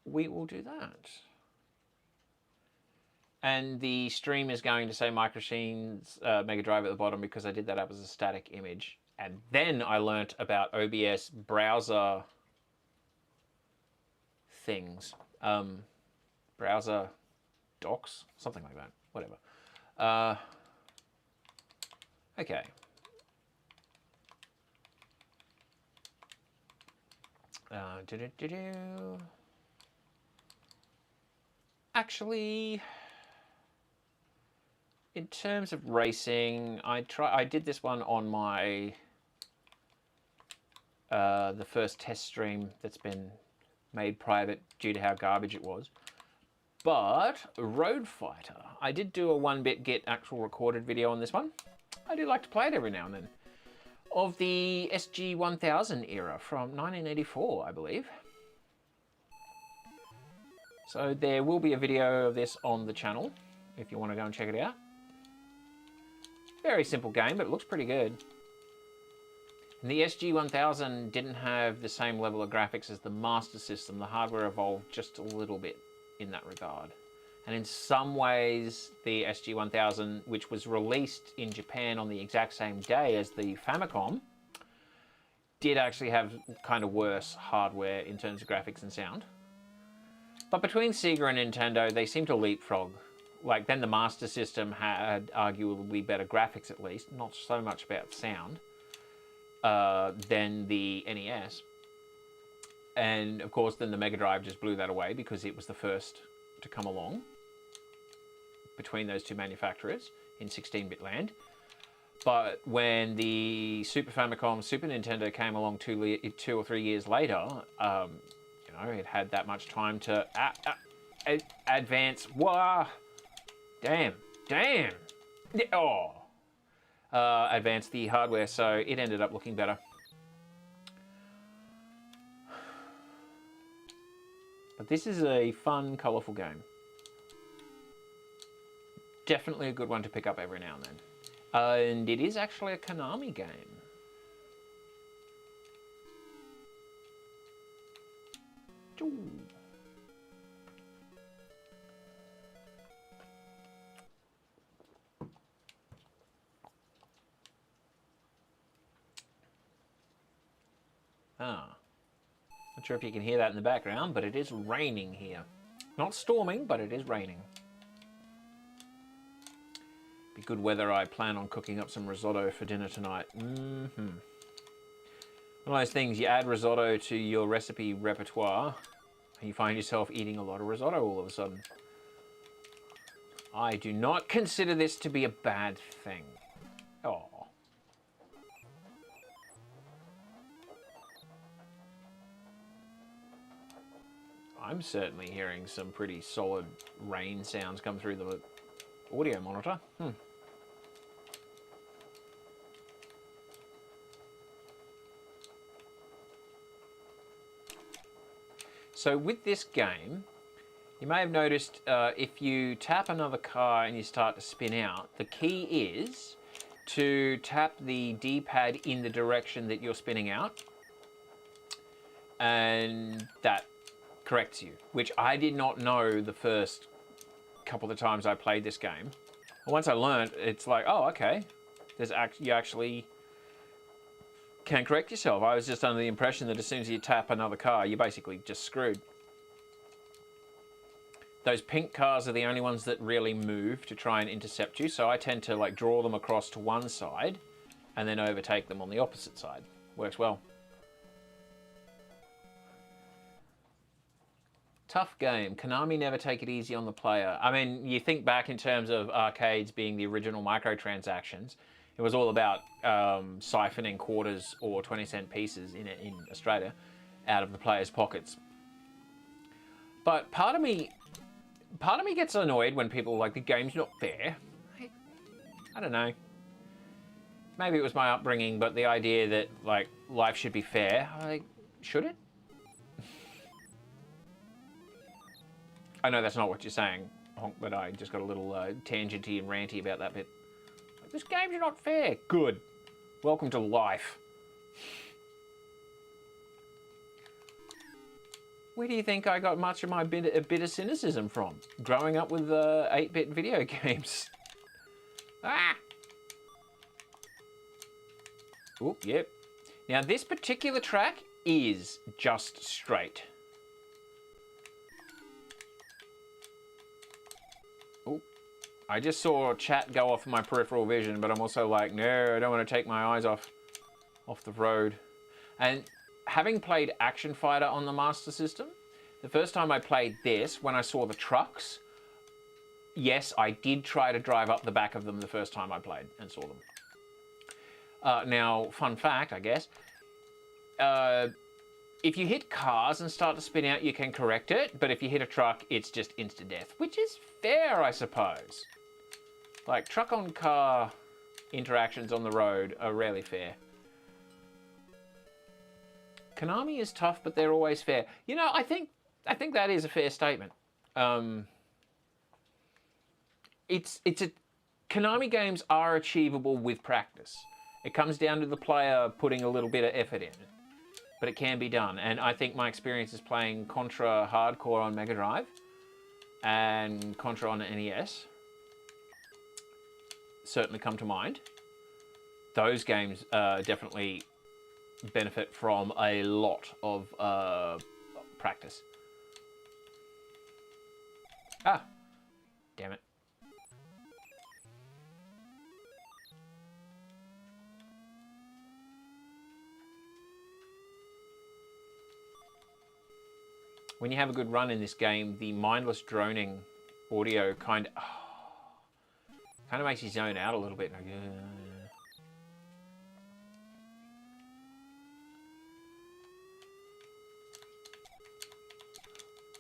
we will do that. And the stream is going to say Micromachine's Mega Drive at the bottom because I did that up as a static image. And then I learnt about OBS browser things. Browser docs? Something like that. Whatever. Okay. Actually, in terms of racing, I did this one on my the first test stream that's been made private due to how garbage it was. But Road Fighter, I did do a 1-bit Git actual recorded video on this one. I do like to play it every now and then. Of the SG-1000 era from 1984, I believe. So there will be a video of this on the channel if you want to go and check it out. Very simple game, but it looks pretty good. And the SG-1000 didn't have the same level of graphics as the Master System. The hardware evolved just a little bit in that regard. And in some ways, the SG-1000, which was released in Japan on the exact same day as the Famicom, did actually have kind of worse hardware in terms of graphics and sound. But between Sega and Nintendo, they seem to leapfrog. Like, then the Master System had arguably better graphics at least, not so much about sound, than the NES. And of course, then the Mega Drive just blew that away because it was the first to come along between those two manufacturers in 16-bit land. But when the Super Famicom, Super Nintendo came along 2 or 3 years later, you know, it had that much time to advance. Wah! Damn. Oh! Advance the hardware, so it ended up looking better. But this is a fun, colourful game. Definitely a good one to pick up every now and then. And it is actually a Konami game. Ooh. Ah. Not sure if you can hear that in the background, but it is raining here. Not storming, but it is raining. Be good weather. I plan on cooking up some risotto for dinner tonight. One of those things, you add risotto to your recipe repertoire, and you find yourself eating a lot of risotto all of a sudden. I do not consider this to be a bad thing. Oh. I'm certainly hearing some pretty solid rain sounds come through the audio monitor. So with this game, you may have noticed if you tap another car and you start to spin out, the key is to tap the D-pad in the direction that you're spinning out, and that corrects you, which I did not know the first couple of times I played this game. And once I learned, it's like, oh, okay, you actually can correct yourself. I was just under the impression that as soon as you tap another car, you're basically just screwed. Those pink cars are the only ones that really move to try and intercept you, so I tend to like draw them across to one side and then overtake them on the opposite side. Works well. Tough game. Konami never take it easy on the player. I mean, you think back in terms of arcades being the original microtransactions. It was all about siphoning quarters or 20-cent pieces in Australia out of the players' pockets. But part of me gets annoyed when people are like, the game's not fair. I don't know. Maybe it was my upbringing, but the idea that like life should be fair, like, should it? I know that's not what you're saying, Honk, but I just got a little tangenty and ranty about that bit. Like, this game's not fair. Good. Welcome to life. Where do you think I got much of my bit of cynicism from? Growing up with 8-bit video games. Ah! Oop, yep. Now this particular track is just straight. Oop. I just saw chat go off my peripheral vision, but I'm also like, no, I don't want to take my eyes off the road. And having played Action Fighter on the Master System, the first time I played this, when I saw the trucks, yes, I did try to drive up the back of them the first time I played and saw them. Now, fun fact, I guess, if you hit cars and start to spin out, you can correct it, but if you hit a truck, it's just instant death, which is fair, I suppose. Like, truck-on-car interactions on the road are rarely fair. Konami is tough, but they're always fair. You know, I think that is a fair statement. Konami games are achievable with practice. It comes down to the player putting a little bit of effort in, but it can be done. And I think my experiences playing Contra Hardcore on Mega Drive and Contra on NES certainly come to mind. Those games definitely benefit from a lot of practice. Ah, damn it. when you have a good run in this game, the mindless droning audio kind of makes you zone out a little bit. Like,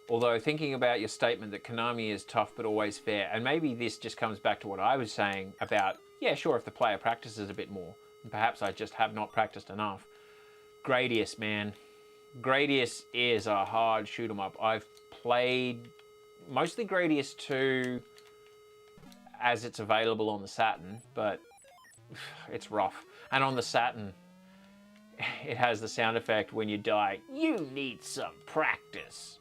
although thinking about your statement that Konami is tough but always fair, and maybe this just comes back to what I was saying about, yeah, sure, if the player practices a bit more, and perhaps I just have not practiced enough. Gradius, man. Gradius is a hard shoot 'em up. I've played mostly Gradius 2 as it's available on the Saturn, but it's rough. And on the Saturn, it has the sound effect when you die, you need some practice.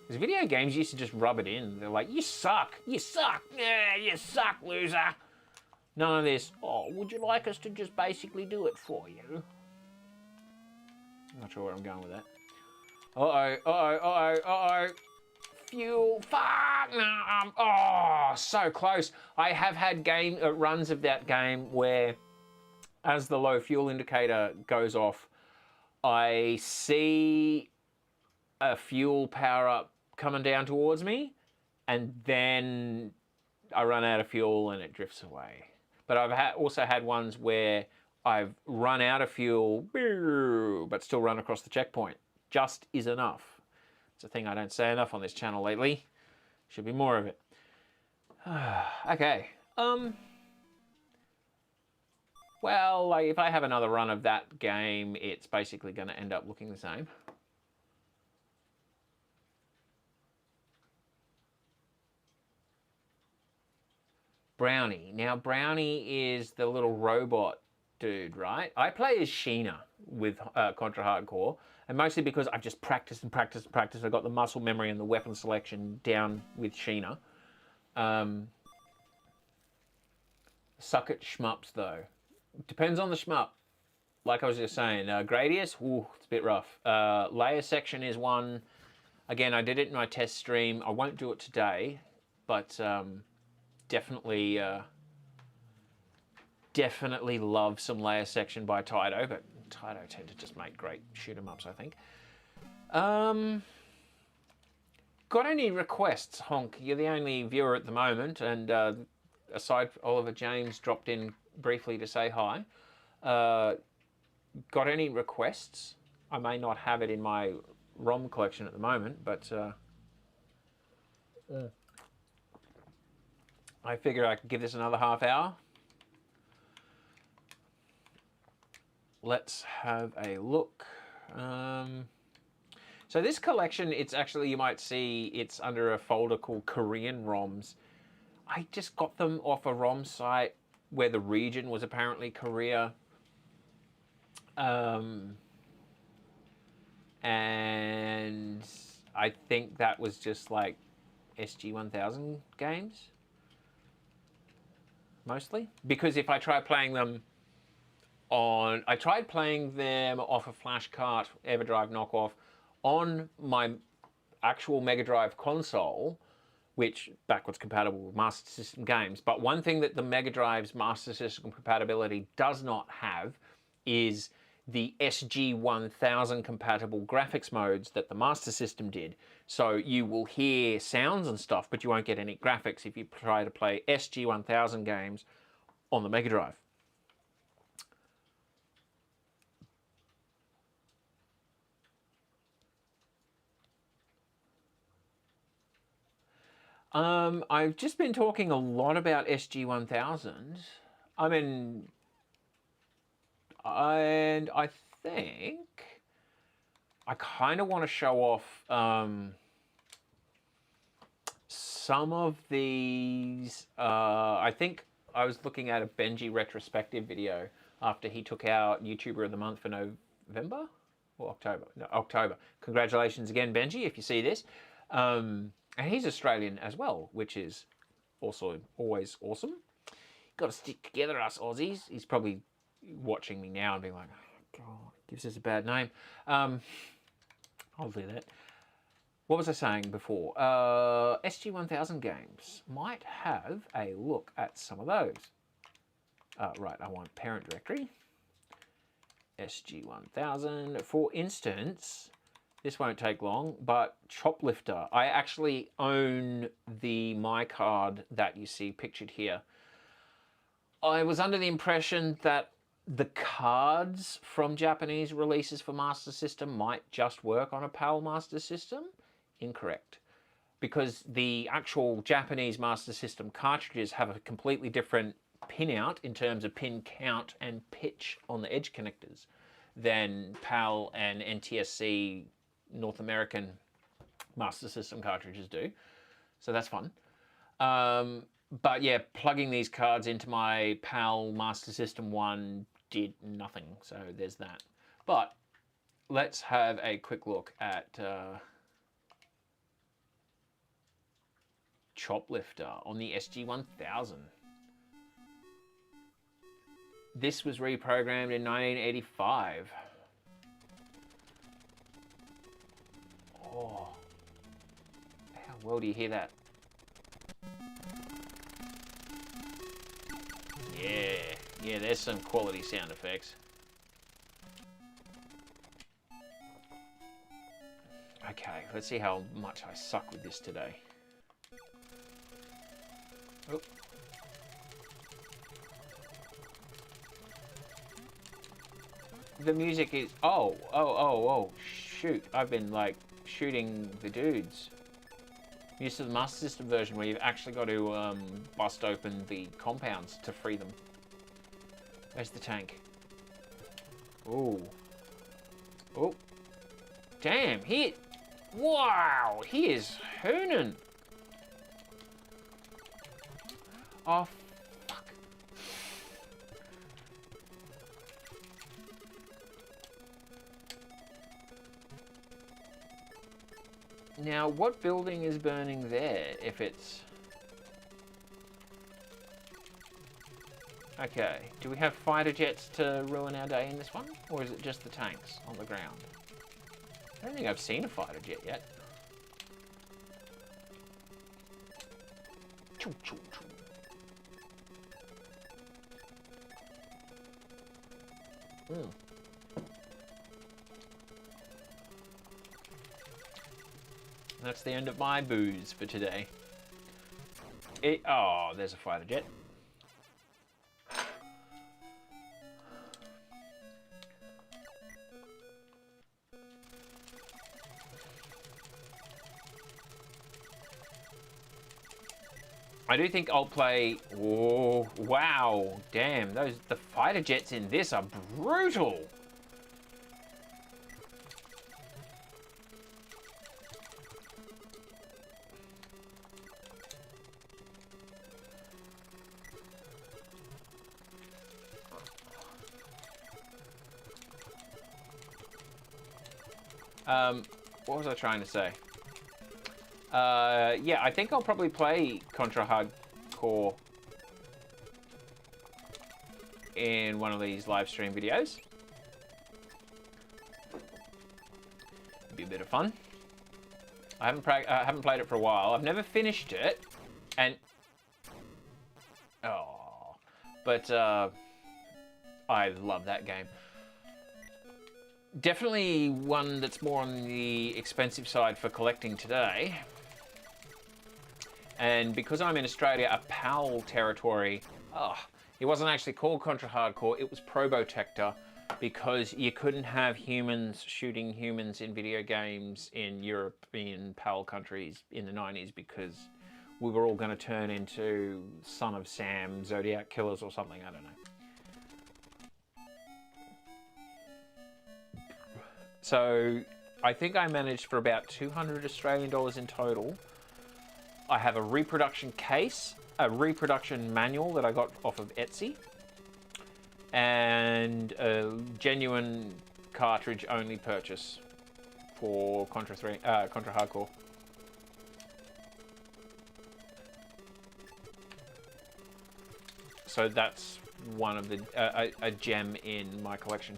Because video games used to just rub it in. They're like, you suck, yeah, you suck, loser. None of this, oh, would you like us to just basically do it for you? I'm not sure where I'm going with that. Uh-oh. Fuel, fuck, no, oh, so close. I have had runs of that game where, as the low fuel indicator goes off, I see a fuel power up coming down towards me, and then I run out of fuel and it drifts away. But I've also had ones where I've run out of fuel, but still run across the checkpoint. Just is enough. It's a thing I don't say enough on this channel lately. Should be more of it. Okay. Well, like, if I have another run of that game, it's basically going to end up looking the same. Brownie. Now, Brownie is the little robot dude, right? I play as Sheena with Contra Hardcore, and mostly because I've just practiced and practiced and practiced. I've got the muscle memory and the weapon selection down with Sheena. Suck at shmups, though. Depends on the shmup. Like I was just saying, Gradius, ooh, it's a bit rough. Layer section is one. Again, I did it in my test stream. I won't do it today, but definitely love some layer section by Taito, but Taito tend to just make great shoot 'em ups, I think. Got any requests, Honk? You're the only viewer at the moment, and aside from Oliver James dropped in briefly to say hi. Got any requests? I may not have it in my ROM collection at the moment, but I figure I could give this another half hour. Let's have a look. So this collection, it's actually, you might see, it's under a folder called Korean ROMs. I just got them off a ROM site where the region was apparently Korea. And I think that was just like SG-1000 games. Mostly. Because if I try playing them on... I tried playing them off a flashcart EverDrive knockoff on my actual Mega Drive console, which backwards compatible with Master System games. But one thing that the Mega Drive's Master System compatibility does not have is the SG-1000 compatible graphics modes that the Master System did. So you will hear sounds and stuff, but you won't get any graphics if you try to play SG-1000 games on the Mega Drive. I've just been talking a lot about SG-1000. I mean, and I think I kind of want to show off some of these. I think I was looking at a Benji retrospective video after he took out YouTuber of the Month for November or October. No, October. Congratulations again, Benji, if you see this. And he's Australian as well, which is also always awesome. Got to stick together, us Aussies. He's probably watching me now and being like, oh, God, gives us a bad name. I'll do that. What was I saying before? SG-1000 games. Might have a look at some of those. Right, I want parent directory. SG-1000. For instance, This won't take long, but Choplifter. I actually own the My card that you see pictured here. I was under the impression that the cards from Japanese releases for Master System might just work on a PAL Master System. Incorrect. Because the actual Japanese Master System cartridges have a completely different pinout in terms of pin count and pitch on the edge connectors than PAL and NTSC North American Master System cartridges do. So that's fun. But yeah, plugging these cards into my PAL Master System 1 did nothing. So there's that. But let's have a quick look at Choplifter on the SG-1000. This was reprogrammed in 1985. Oh, how well do you hear that? Yeah, there's some quality sound effects. Okay, let's see how much I suck with this today. Oh. The music is... Oh, shoot. I've been, like, shooting the dudes. I'm used to the Master System version where you've actually got to bust open the compounds to free them. Where's the tank? Ooh. Oh. Damn, wow, he is hooning. Oh, fuck. Now, what building is burning there, if it's... Okay, do we have fighter jets to ruin our day in this one? Or is it just the tanks on the ground? I don't think I've seen a fighter jet yet. Choo, choo, choo. That's the end of my booze for today. Oh, there's a fighter jet. I do think I'll play... Oh, wow. Damn, the fighter jets in this are brutal. What was I trying to say? Yeah, I think I'll probably play Contra Hardcore in one of these live stream videos. Be a bit of fun. I haven't played it for a while. I've never finished it, and but I love that game. Definitely one that's more on the expensive side for collecting today. And because I'm in Australia, a PAL territory, it wasn't actually called Contra Hardcore, it was Probotector, because you couldn't have humans shooting humans in video games in European PAL countries in the 90s because we were all going to turn into Son of Sam, Zodiac Killers or something, I don't know. So I think I managed for about 200 Australian dollars in total. I have a reproduction case, a reproduction manual that I got off of Etsy, and a genuine cartridge only purchase for Contra Hardcore. So that's one of the a gem in my collection.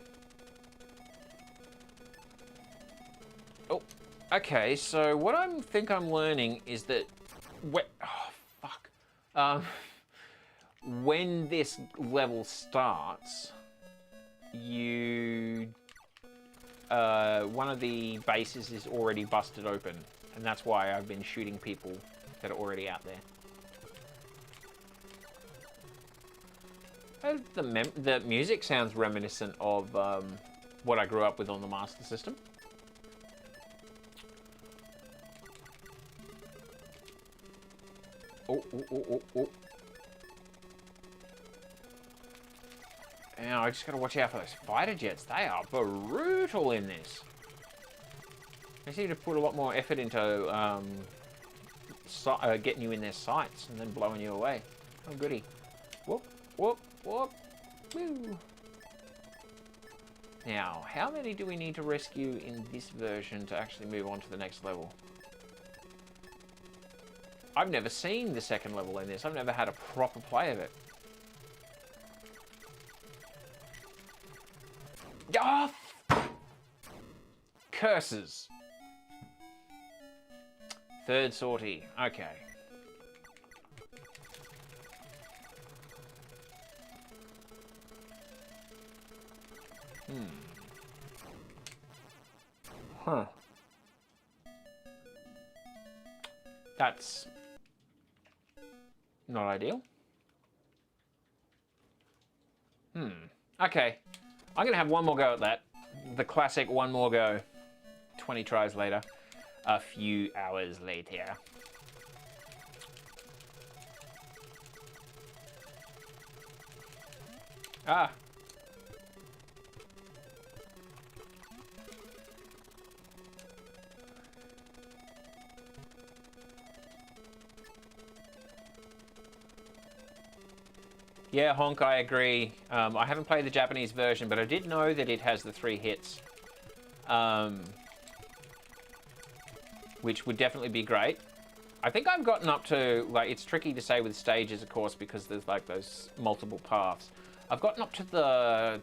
Oh, okay. So what I think I'm learning is that when this level starts, you one of the bases is already busted open, and that's why I've been shooting people that are already out there. The music sounds reminiscent of what I grew up with on the Master System. Oh, oh, oh, oh, oh. Now I just gotta watch out for those fighter jets. They are brutal in this. They seem to put a lot more effort into getting you in their sights and then blowing you away. Oh, goody. Whoop, whoop, whoop. Woo. Now, how many do we need to rescue in this version to actually move on to the next level? I've never seen the second level in this. I've never had a proper play of it. Oh! Curses. Third sortie. Okay. Huh. That's not ideal. Okay. I'm going to have one more go at that. The classic one more go. 20 tries later. A few hours later. Ah. Yeah, Honk, I agree. I haven't played the Japanese version, but I did know that it has the 3 hits. Which would definitely be great. I think I've gotten up to, like, it's tricky to say with stages, of course, because there's, like, those multiple paths. I've gotten up to the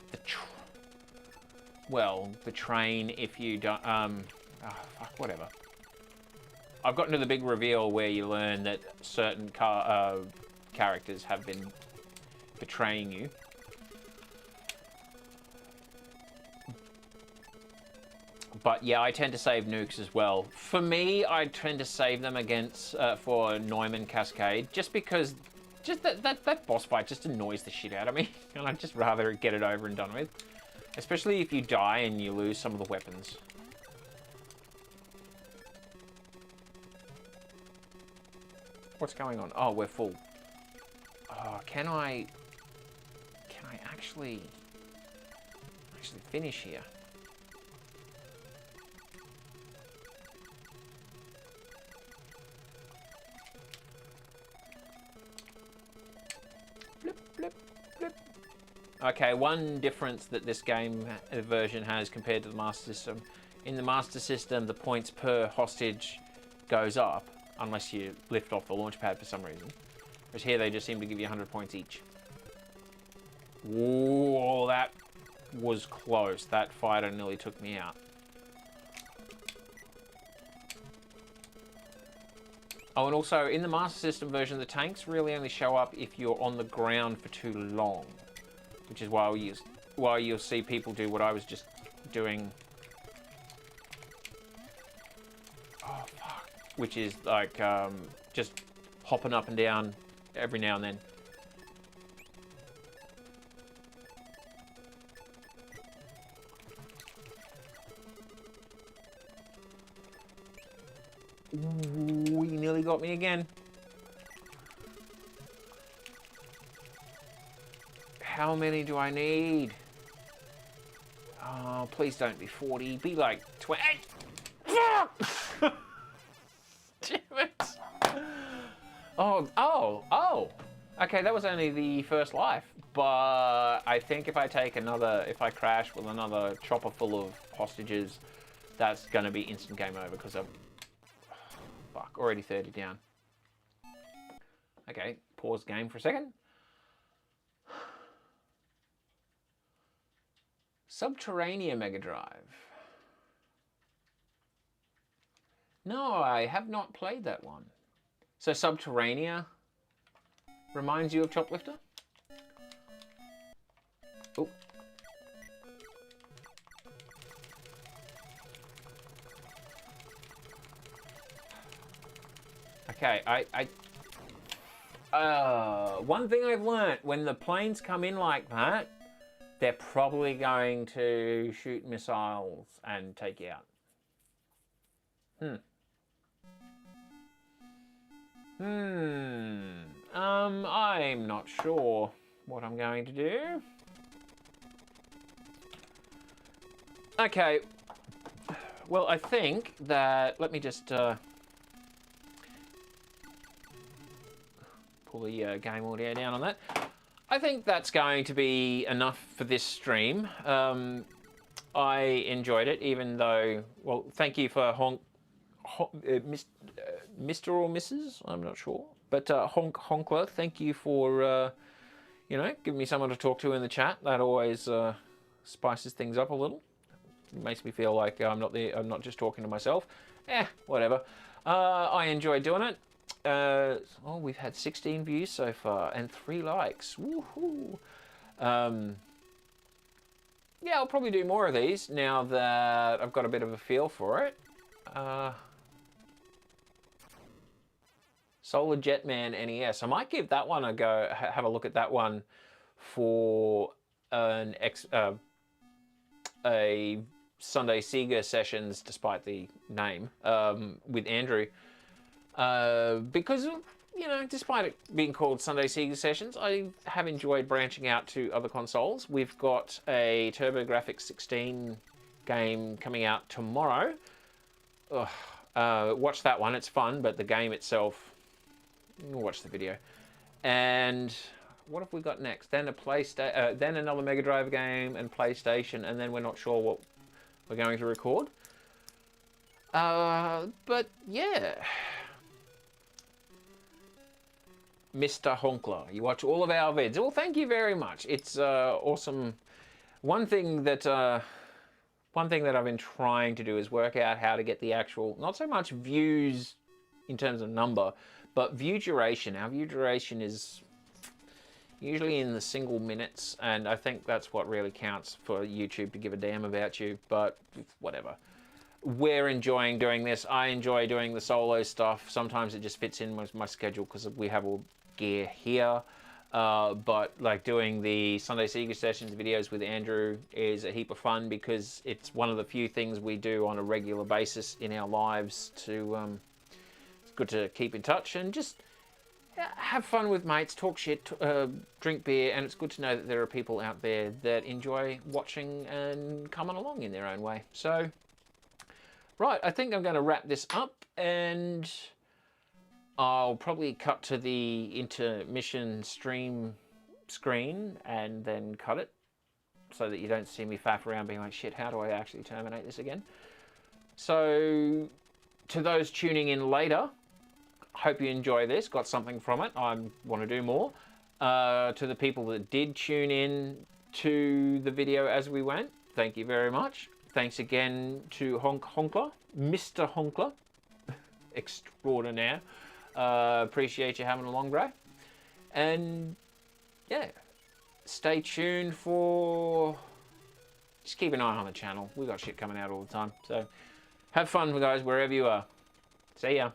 train if you don't, fuck, whatever. I've gotten to the big reveal where you learn that certain characters have been betraying you. But yeah, I tend to save nukes as well. For me, I tend to save them against for Neumann Cascade, just because that boss fight just annoys the shit out of me, and I'd just rather get it over and done with. Especially if you die and you lose some of the weapons. What's going on? Oh, we're full. Oh, can I actually finish here? Blip, blip, blip. Okay, one difference that this game version has compared to the Master System. In the Master System, the points per hostage goes up, unless you lift off the launch pad for some reason. Whereas here they just seem to give you 100 points each. Whoa, that was close. That fighter nearly took me out. Oh, and also, in the Master System version, the tanks really only show up if you're on the ground for too long. Which is why you'll see people do what I was just doing. Oh, fuck. Which is, like, just hopping up and down every now and then. Ooh, he nearly got me again. How many do I need? Oh, please don't be 40. Be like 20. Fuck! Damn it. Oh. Okay, that was only the first life. But I think if I crash with another chopper full of hostages, that's going to be instant game over because I'm... Fuck, already 30 down. Okay, pause game for a second. Subterranea Mega Drive. No, I have not played that one. So Subterranea reminds you of Choplifter? Oh. Okay, one thing I've learnt, when the planes come in like that, they're probably going to shoot missiles and take you out. I'm not sure what I'm going to do. Okay, well, I think that, let me just pull the game audio down on that. I think that's going to be enough for this stream. I enjoyed it, even though, well, thank you for Mr. or Mrs., I'm not sure. But Honkler, thank you for, you know, giving me someone to talk to in the chat. That always spices things up a little. It makes me feel like I'm not just talking to myself. Whatever. I enjoyed doing it. Oh, we've had 16 views so far and 3 likes. Woohoo! Yeah, I'll probably do more of these now that I've got a bit of a feel for it. Solar Jetman NES. I might give that one a go. Have a look at that one for a Sunday Sega sessions, despite the name, with Andrew. Because, you know, despite it being called Sunday Sega Sessions, I have enjoyed branching out to other consoles. We've got a TurboGrafx 16 game coming out tomorrow. Watch that one, it's fun, but the game itself, watch the video. And what have we got next? Then then another Mega Drive game and PlayStation, and then we're not sure what we're going to record. But yeah. Mr. Honkler, you watch all of our vids. Well, thank you very much. It's awesome. One thing that I've been trying to do is work out how to get the actual, not so much views in terms of number, but view duration. Our view duration is usually in the single minutes, and I think that's what really counts for YouTube to give a damn about you, but whatever. We're enjoying doing this. I enjoy doing the solo stuff. Sometimes it just fits in with my schedule because we have all gear here. But like doing the Sunday Sega Sessions videos with Andrew is a heap of fun because it's one of the few things we do on a regular basis in our lives to, it's good to keep in touch and just have fun with mates, talk shit, drink beer, and it's good to know that there are people out there that enjoy watching and coming along in their own way. So, right, I think I'm going to wrap this up, and I'll probably cut to the intermission stream screen and then cut it so that you don't see me faff around being like, shit, how do I actually terminate this again? So, to those tuning in later, hope you enjoy this, got something from it. I want to do more. To the people that did tune in to the video as we went, thank you very much. Thanks again to Honkler, Mr. Honkler, extraordinaire. Appreciate you having along, bro. And yeah, stay tuned for, just keep an eye on the channel. We've got shit coming out all the time. So have fun, guys, wherever you are. See ya.